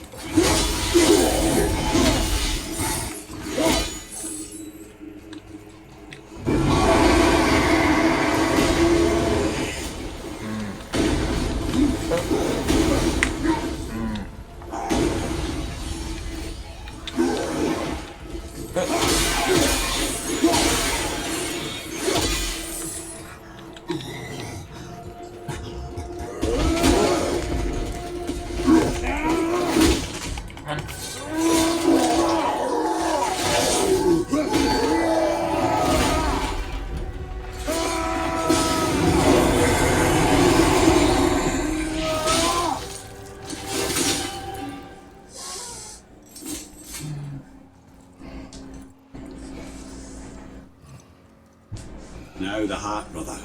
Speaker 4: Now the heart, brother.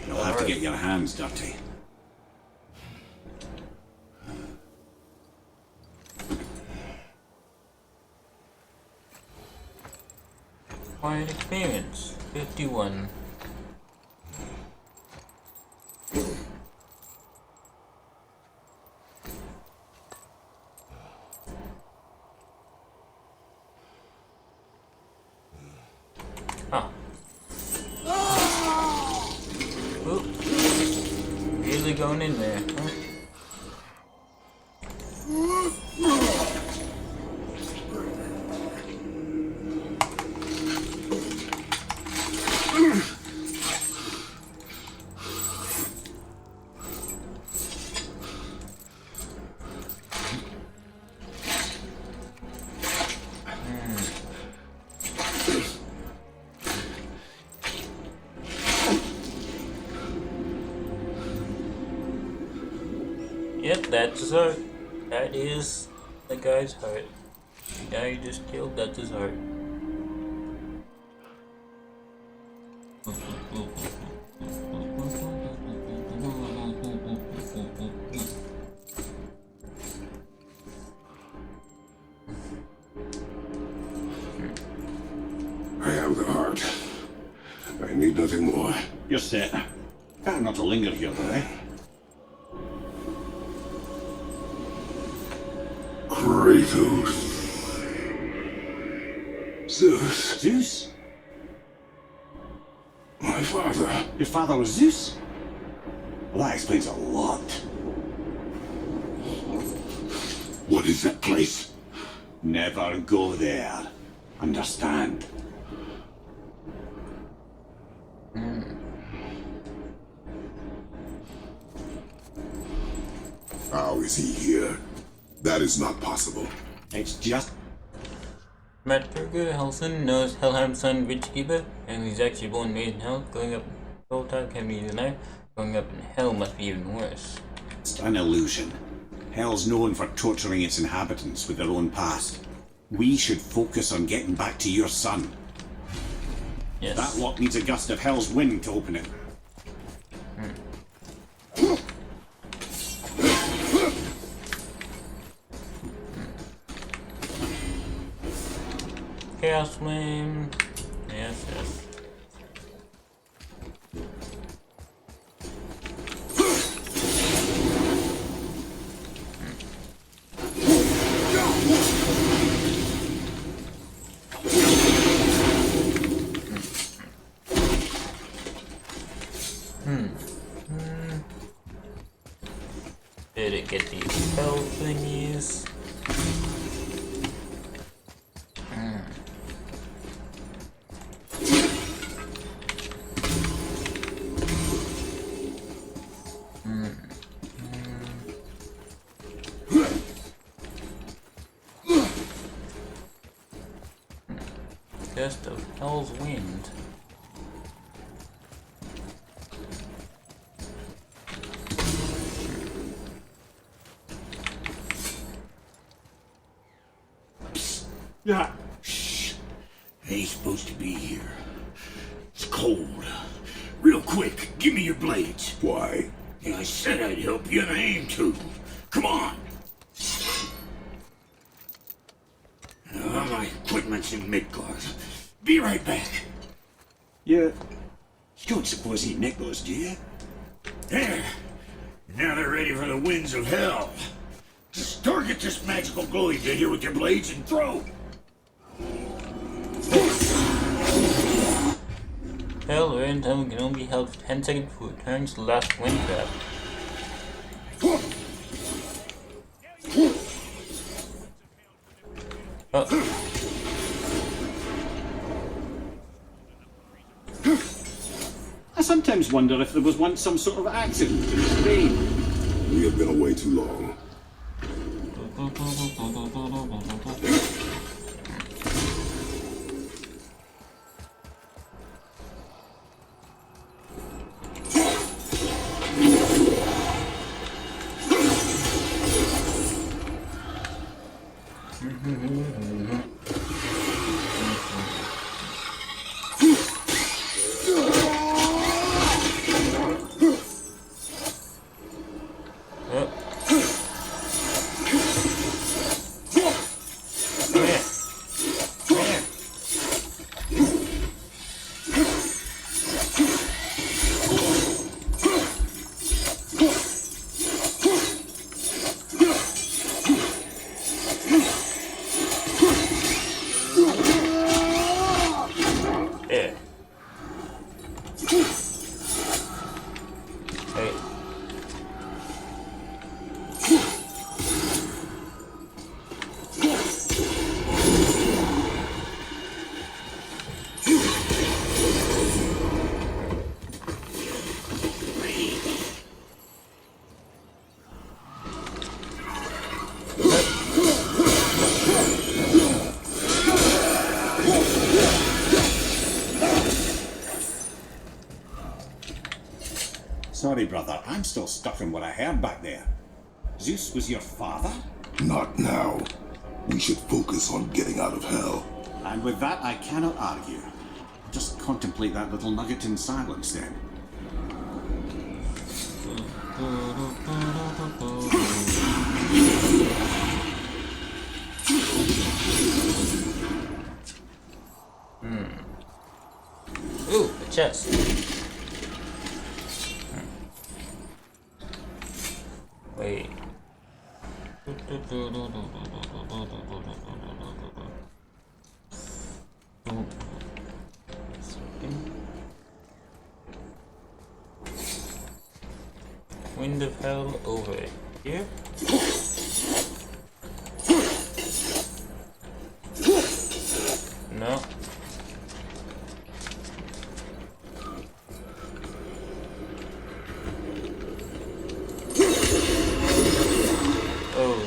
Speaker 4: You'll have to get your hands dirty.
Speaker 1: Quiet experience. 51. Huh. Oop. Really going in there, huh? Yep, that's his heart. That is the guy's heart. The guy you just killed, that's his heart.
Speaker 10: I have the heart. I need nothing more.
Speaker 4: You're set. Better not to linger here, though, eh?
Speaker 10: Kratos. Zeus.
Speaker 4: Zeus?
Speaker 10: My father.
Speaker 4: Your father was Zeus? Well, that explains a lot.
Speaker 10: What is that place?
Speaker 4: Never go there. Understand?
Speaker 10: How is he here? That is not possible.
Speaker 4: It's just...
Speaker 1: Matberger Helson knows Helheim's son Witchkeeper, and he's actually born and raised in Hell. Growing up in Volta can be easy now. Growing up in Hell must be even worse.
Speaker 4: It's an illusion. Hell's known for torturing its inhabitants with their own past. We should focus on getting back to your son.
Speaker 1: Yes.
Speaker 4: That lock needs a gust of Hell's wind to open it.
Speaker 1: Chaos Flame. Yes. Better get these spell thingies. Gust of Hell's Wind.
Speaker 8: Yeah. Shh. I ain't supposed to be here. It's cold. Real quick, give me your blades.
Speaker 10: Why?
Speaker 8: Yeah, I said I'd help you and I aim to. Come on. My equipment's in Midgard. Be right back.
Speaker 5: Yeah.
Speaker 8: You don't suppose he'd nick those, do you? There. Now they're ready for the winds of hell. Just target this magical glow you did here with your blades and throw.
Speaker 1: Hell, Wind Hell can only be held for 10 seconds before it returns to the last wind trap. Oh.
Speaker 5: I sometimes wonder if there was once some sort of accident in this vein.
Speaker 10: We have been away too long.
Speaker 5: Sorry, brother, I'm still stuck in what I heard back there. Zeus was your father?
Speaker 10: Not now. We should focus on getting out of hell.
Speaker 5: And with that, I cannot argue. Just contemplate that little nugget in silence then.
Speaker 1: Ooh, a chest. Wait. Wind of Hell over here. No. Oh.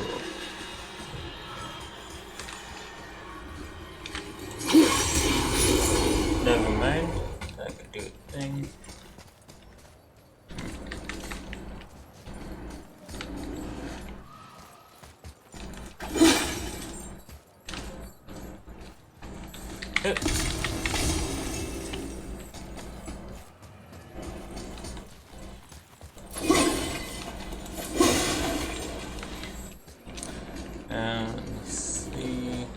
Speaker 1: Never mind. I can do a thing. Let's see.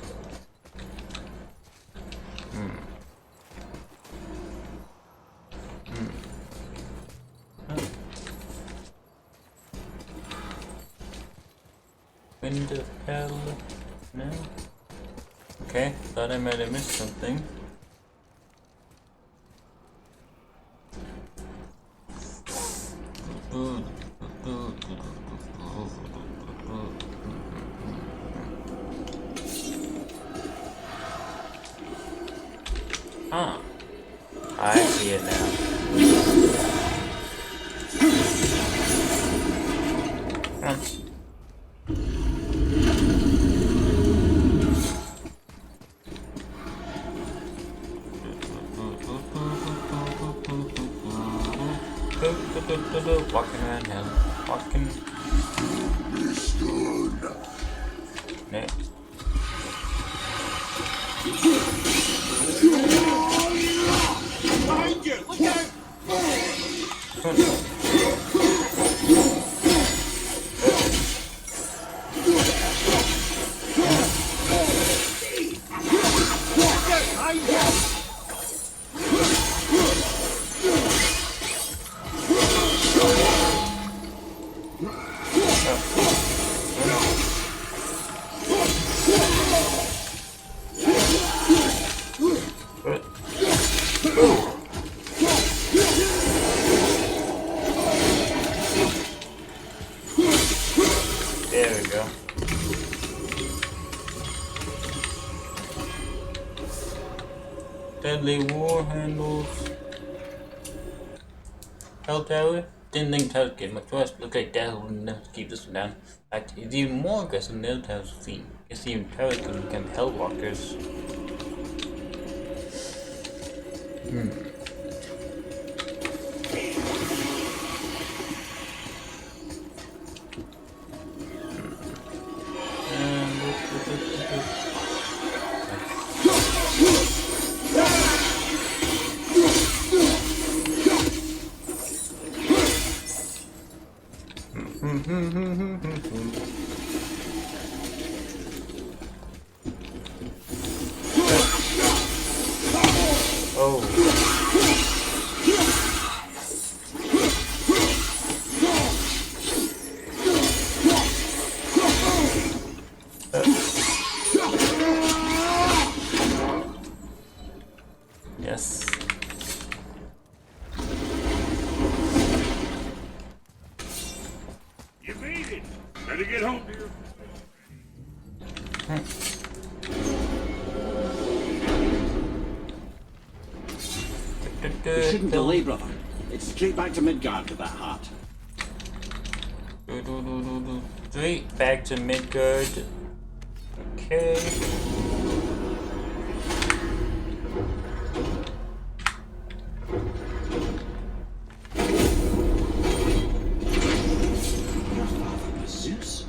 Speaker 1: Wind of Hell? No? Okay, thought I might have missed something. Ah, I see it now. Walking around hell. Walking. Next.
Speaker 3: Behind you! Look out!
Speaker 1: There we go. Deadly war handles. Hell tower. Didn't think towers get much worse. Look like that will never keep this one down. In fact, it's even more aggressive than the other towers we've seen. Guess even towers can become hellwalkers. Oh. Yes.
Speaker 8: You made it. Better get home, dear.
Speaker 4: We shouldn't delay, brother. It's straight back to Midgard with that heart.
Speaker 1: Straight back to Midgard. Okay.
Speaker 4: Zeus?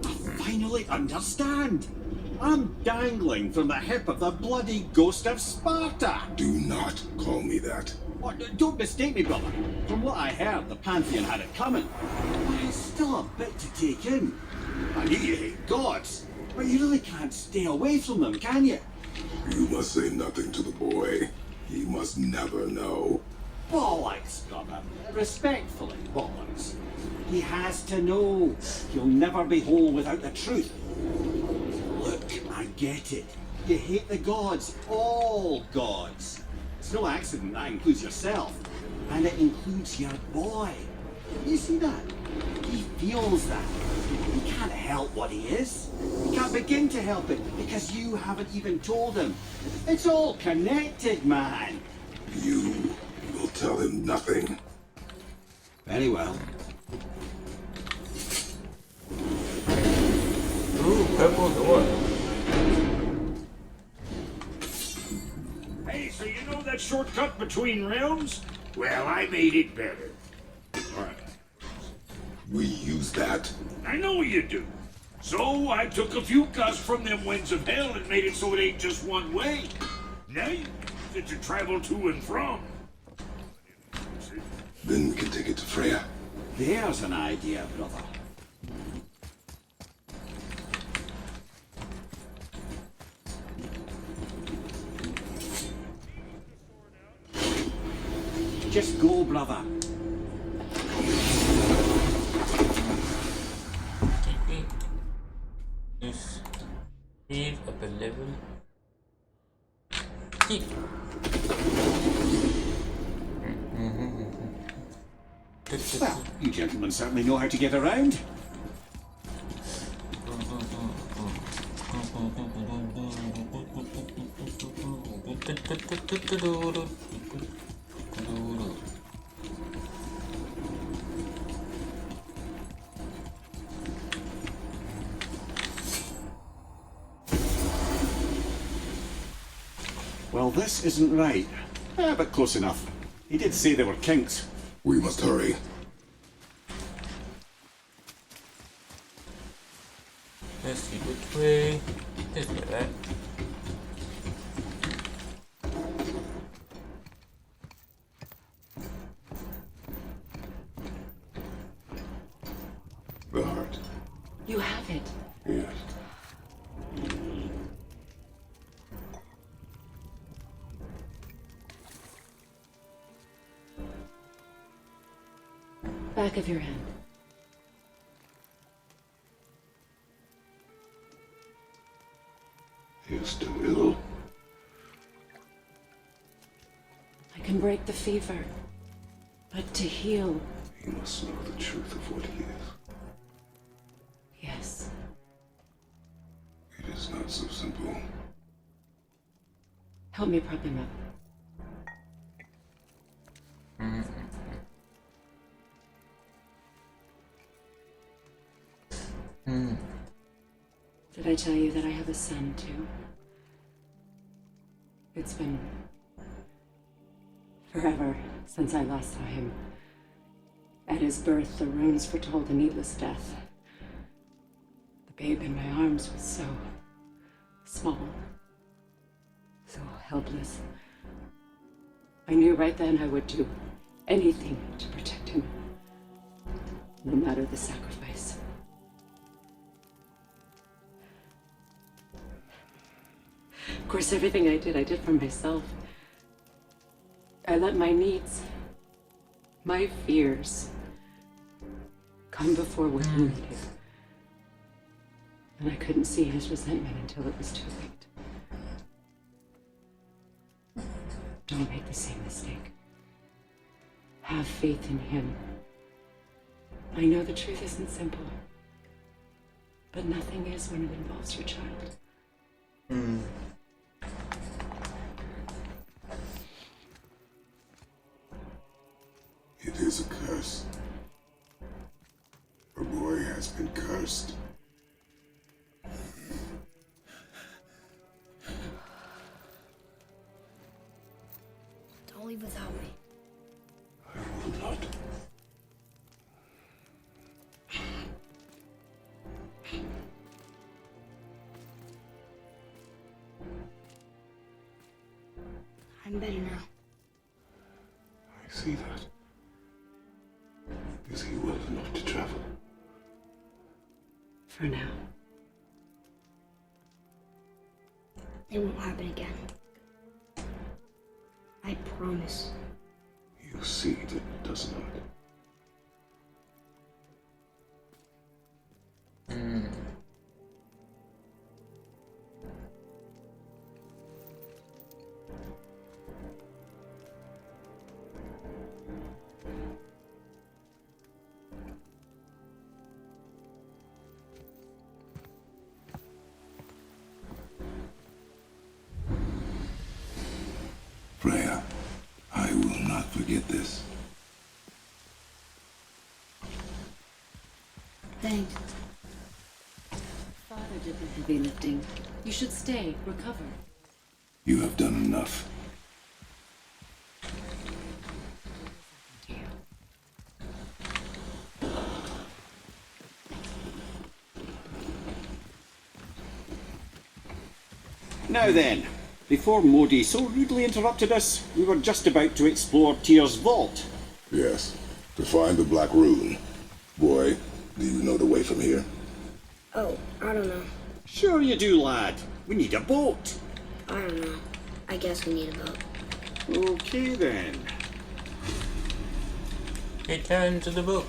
Speaker 4: I finally understand. I'm dangling from the hip of the bloody ghost of Sparta.
Speaker 10: Do not call me that.
Speaker 4: Oh, don't mistake me, brother. From what I heard, the Pantheon had it coming. But it's still a bit to take in. I knew you hate gods, but you really can't stay away from them, can you?
Speaker 10: You must say nothing to the boy. He must never know.
Speaker 4: Bollocks, brother. Respectfully, bollocks. He has to know. He'll never be whole without the truth. Look, I get it. You hate the gods. All gods. It's no accident that includes yourself. And it includes your boy. You see that? He feels that. He can't help what he is. He can't begin to help it because you haven't even told him. It's all connected, man.
Speaker 10: You will tell him nothing.
Speaker 4: Very well.
Speaker 1: Ooh, purple door.
Speaker 8: Hey, so you know that shortcut between realms? Well, I made it better. Alright.
Speaker 10: We use that.
Speaker 8: I know you do. So I took a few cuts from them winds of hell and made it so it ain't just one way. Now you use it to travel to and from.
Speaker 10: Then we can take it to Freya.
Speaker 4: There's an idea, brother. Just go, brother.
Speaker 1: Just speed up a level. Keep.
Speaker 4: Well, you gentlemen certainly know how to get around.
Speaker 5: Well, this isn't right. But close enough. He did say there were kinks.
Speaker 10: We must hurry.
Speaker 1: Let's see which way. This way, right?
Speaker 10: The heart.
Speaker 9: You have it.
Speaker 10: Yes.
Speaker 9: Back of your hand.
Speaker 10: He is still ill.
Speaker 9: I can break the fever. But to heal,
Speaker 10: He must know the truth of what he is.
Speaker 9: yes.
Speaker 10: It is not so simple.
Speaker 9: Help me prop him up. Did I tell you that I have a son, too? It's been forever since I last saw him. At his birth, the runes foretold a needless death. The babe in my arms was so small, so helpless. I knew right then I would do anything to protect him, no matter the sacrifice. Of course, everything I did for myself. I let my needs, my fears, come before what he needed. And I couldn't see his resentment until it was too late. Don't make the same mistake. Have faith in him. I know the truth isn't simple, but nothing is when it involves your child.
Speaker 10: It is a curse. Her boy has been cursed.
Speaker 2: Don't leave without me.
Speaker 10: I will not.
Speaker 2: I'm better now.
Speaker 10: I see that. Is he well enough to travel?
Speaker 9: For now.
Speaker 2: It won't happen again. I promise.
Speaker 10: You see that it does not. Freya, I will not forget this.
Speaker 2: Thanks.
Speaker 9: Father did the heavy lifting. You should stay, recover.
Speaker 10: You have done enough.
Speaker 4: Now then, before Modi so rudely interrupted us, we were just about to explore Tyr's vault.
Speaker 10: Yes, to find the Black Rune. Boy, do you know the way from here?
Speaker 2: Oh, I don't know.
Speaker 4: Sure you do, lad. We need a boat.
Speaker 2: I don't know. I guess we need a boat.
Speaker 4: Okay then.
Speaker 1: Return to the book.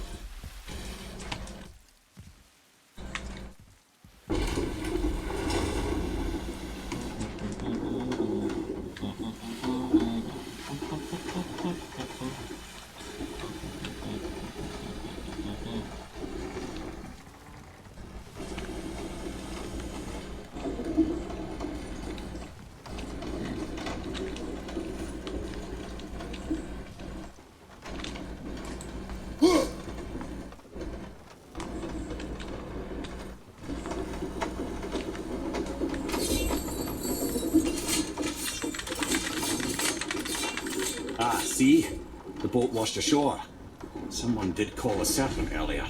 Speaker 4: see? The boat washed ashore. Someone did call a serpent earlier.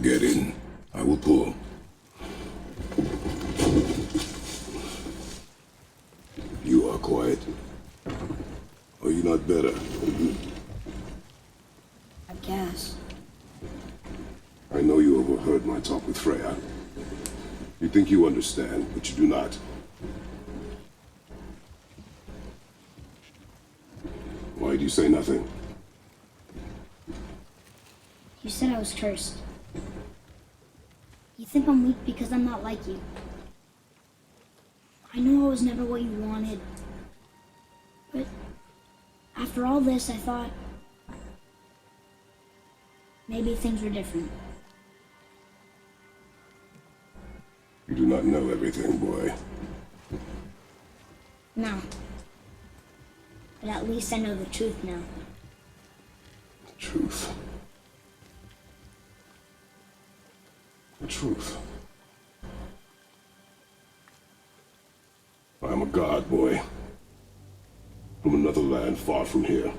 Speaker 10: Get in. I will pull. You are quiet. Are you not better?
Speaker 2: I guess.
Speaker 10: I know you overheard my talk with Freya. You think you understand, but you do not. Why do you say nothing?
Speaker 2: You said I was cursed. You think I'm weak because I'm not like you. I know I was never what you wanted. But after all this, I thought maybe things were different.
Speaker 10: You do not know everything, boy.
Speaker 2: No. But at least I know the truth now.
Speaker 10: The truth. The truth. I am a god, boy. From another land far from here.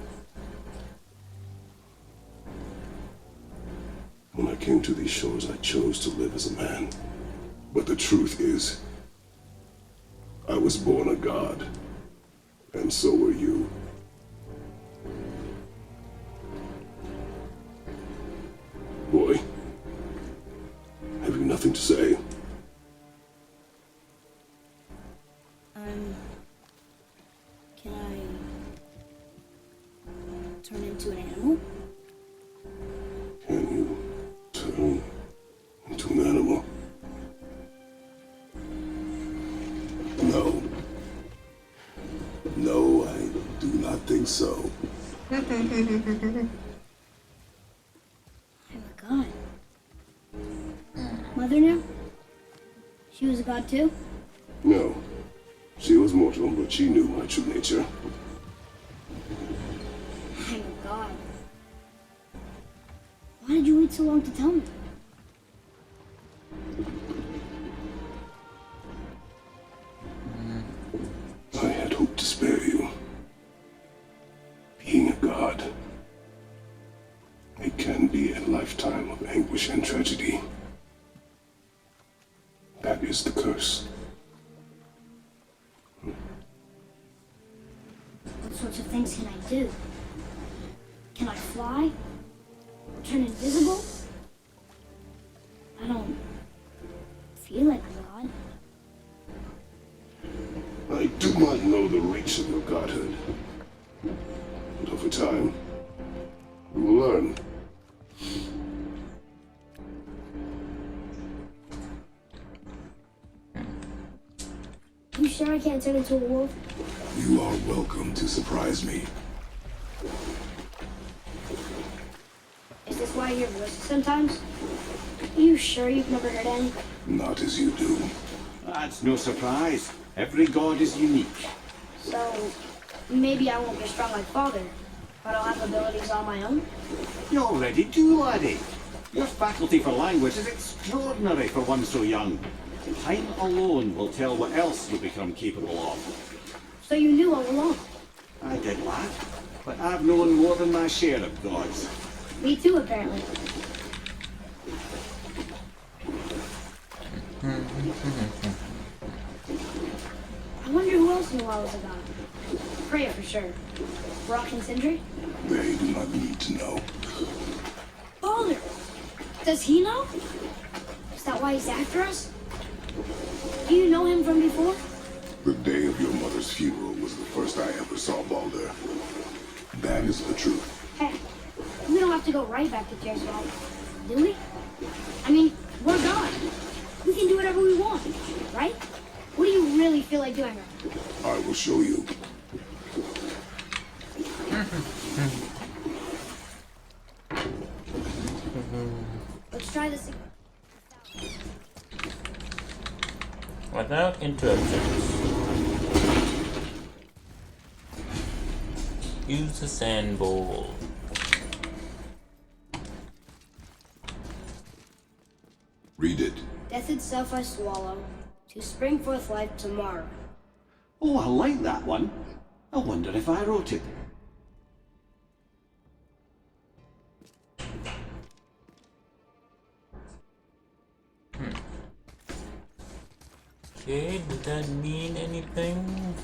Speaker 10: When I came to these shores, I chose to live as a man. But the truth is, I was born a god. And so were you. Boy, have you nothing to say?
Speaker 2: Can I turn into an animal?
Speaker 10: Can you turn into an animal? No. No, I do not think so.
Speaker 2: I'm a god. Mother knew? She was a god too?
Speaker 10: No. She was mortal, but she knew my true nature.
Speaker 2: I'm a god. Why did you wait so long to tell me?
Speaker 10: I had hoped to spare you. Being a god, it can be a lifetime of anguish and tragedy. That is the curse.
Speaker 2: What sorts of things can I do? Can I fly? Turn invisible? I don't feel like a god.
Speaker 10: I do not know the reach of your godhood. But over time, you will learn.
Speaker 2: You sure I can't turn into a wolf?
Speaker 10: You are welcome to surprise me.
Speaker 2: Is this why I hear voices sometimes? Are you sure you've never heard any?
Speaker 10: Not as you do.
Speaker 4: That's no surprise. Every god is unique.
Speaker 2: So, maybe I won't be strong like Father, but I'll have abilities on my own?
Speaker 4: You already do, laddie. Your faculty for language is extraordinary for one so young. Time alone will tell what else you'll become capable of.
Speaker 2: So you knew all along?
Speaker 4: I did, lad. But I've known more than my share of gods.
Speaker 2: Me too, apparently. I wonder who else knew I was a god. Freya for sure. Brock and Sindri?
Speaker 10: They do not need to know.
Speaker 2: Baldur! Does he know? Is that why he's after us? Do you know him from before?
Speaker 10: The day of your mother's funeral was the first I ever saw Baldur. That is the truth.
Speaker 2: Hey, we don't have to go right back to Tearswell, do we? I mean, we're God. We can do whatever we want, right? What do you really feel like doing?
Speaker 10: I will show you.
Speaker 2: Let's try this again.
Speaker 1: Without interruptions. Use the sand bowl.
Speaker 10: Read it.
Speaker 2: Death itself I swallow, to spring forth life tomorrow.
Speaker 4: Oh, I like that one. I wonder if I wrote it.
Speaker 1: Okay, does that mean anything?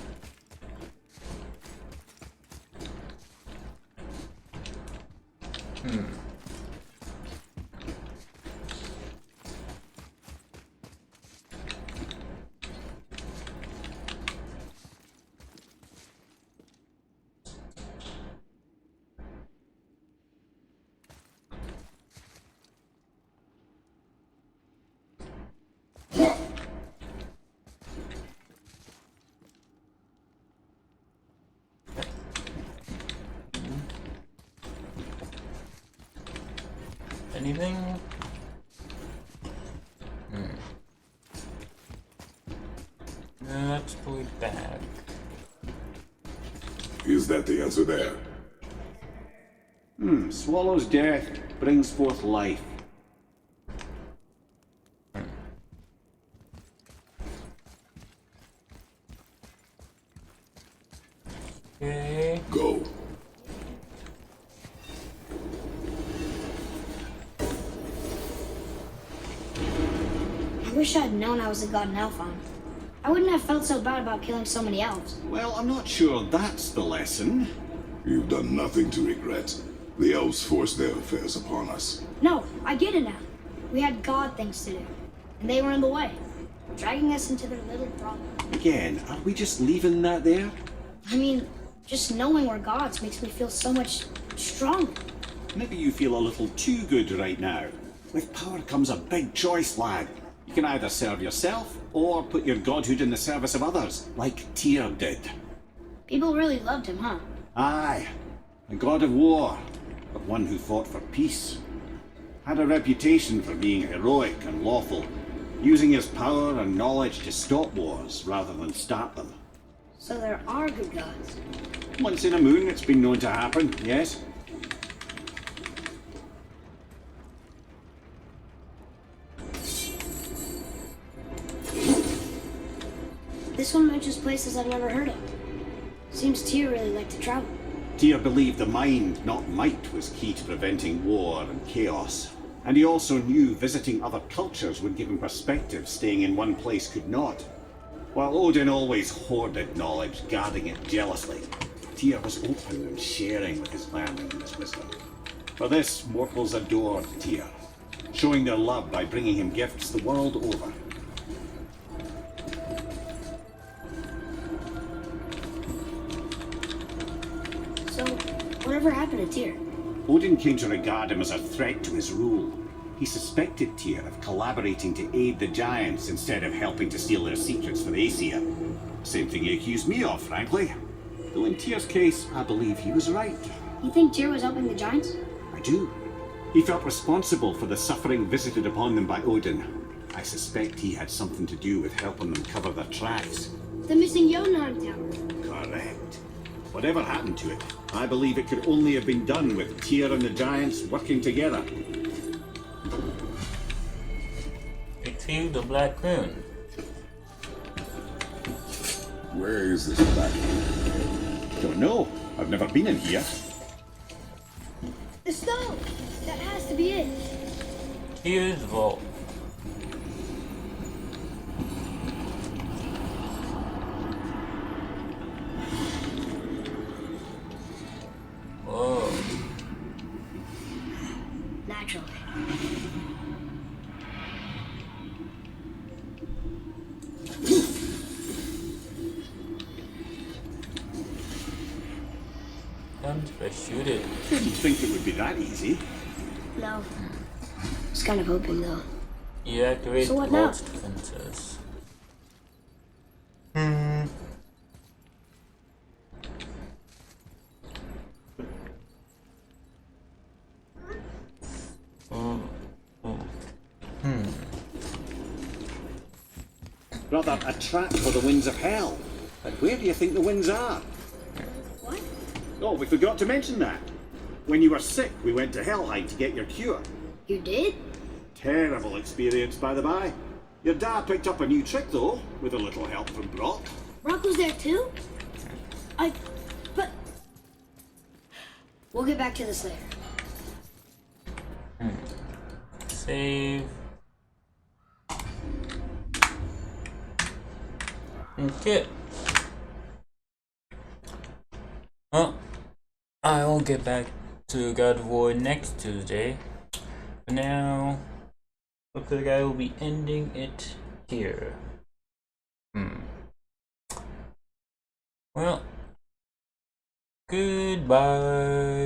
Speaker 1: Anything? Let's put it back.
Speaker 10: Is that the answer there?
Speaker 4: Swallows death, brings forth life.
Speaker 1: Okay.
Speaker 10: Go.
Speaker 2: I wish I'd known I was a god in Alfheim. I wouldn't have felt so bad about killing so many elves.
Speaker 4: Well, I'm not sure that's the lesson.
Speaker 10: You've done nothing to regret. The elves forced their affairs upon us.
Speaker 2: No, I get it now. We had god things to do, and they were in the way, dragging us into their little problem.
Speaker 4: Again, are we just leaving that there?
Speaker 2: I mean, just knowing we're gods makes me feel so much stronger.
Speaker 4: Maybe you feel a little too good right now. With power comes a big choice, lad. You can either serve yourself, or put your godhood in the service of others, like Tyr did.
Speaker 2: People really loved him, huh?
Speaker 4: Aye, a god of war, but one who fought for peace. Had a reputation for being heroic and lawful, using his power and knowledge to stop wars rather than start them.
Speaker 2: So there are good gods.
Speaker 4: Once in a moon it's been known to happen, yes?
Speaker 2: This one mentions places I've never heard of. Seems Tyr really liked to travel.
Speaker 4: Tyr believed the mind, not might, was key to preventing war and chaos. And he also knew visiting other cultures would give him perspective staying in one place could not. While Odin always hoarded knowledge, guarding it jealously, Tyr was open and sharing with his learning and his wisdom. For this, mortals adored Tyr, showing their love by bringing him gifts the world over.
Speaker 2: So, whatever happened to Tyr?
Speaker 4: Odin came to regard him as a threat to his rule. He suspected Tyr of collaborating to aid the giants instead of helping to steal their secrets for the Aesir. Same thing he accused me of, frankly. Though in Tyr's case, I believe he was right.
Speaker 2: You think Tyr was helping the giants?
Speaker 4: I do. He felt responsible for the suffering visited upon them by Odin. I suspect he had something to do with helping them cover their tracks.
Speaker 2: The missing Jotunheim Tower.
Speaker 4: Correct. Whatever happened to it, I believe it could only have been done with Tyr and the giants working together.
Speaker 1: Retrieve the Black Rune.
Speaker 10: Where is this Black Rune?
Speaker 4: Don't know. I've never been in here.
Speaker 2: The stone! That has to be it.
Speaker 1: Tyr's vault. Whoa.
Speaker 2: Naturally.
Speaker 1: Time to shoot it.
Speaker 4: Didn't think it would be that easy.
Speaker 2: No. Was kind of hoping though.
Speaker 1: You activate
Speaker 2: So
Speaker 1: the
Speaker 2: what now?
Speaker 1: vault's defenses.
Speaker 4: Rather, a trap for the winds of hell. But where do you think the winds are?
Speaker 2: What?
Speaker 4: Oh, we forgot to mention that. When you were sick, we went to Helheim to get your cure.
Speaker 2: You did?
Speaker 4: Terrible experience, by the by. Your dad picked up a new trick, though, with a little help from Brock.
Speaker 2: Rock was there too? But... We'll get back to this later.
Speaker 1: Save. Okay. Well, I will get back to God of War next Tuesday. For now, looks like I will be ending it here. Well, goodbye.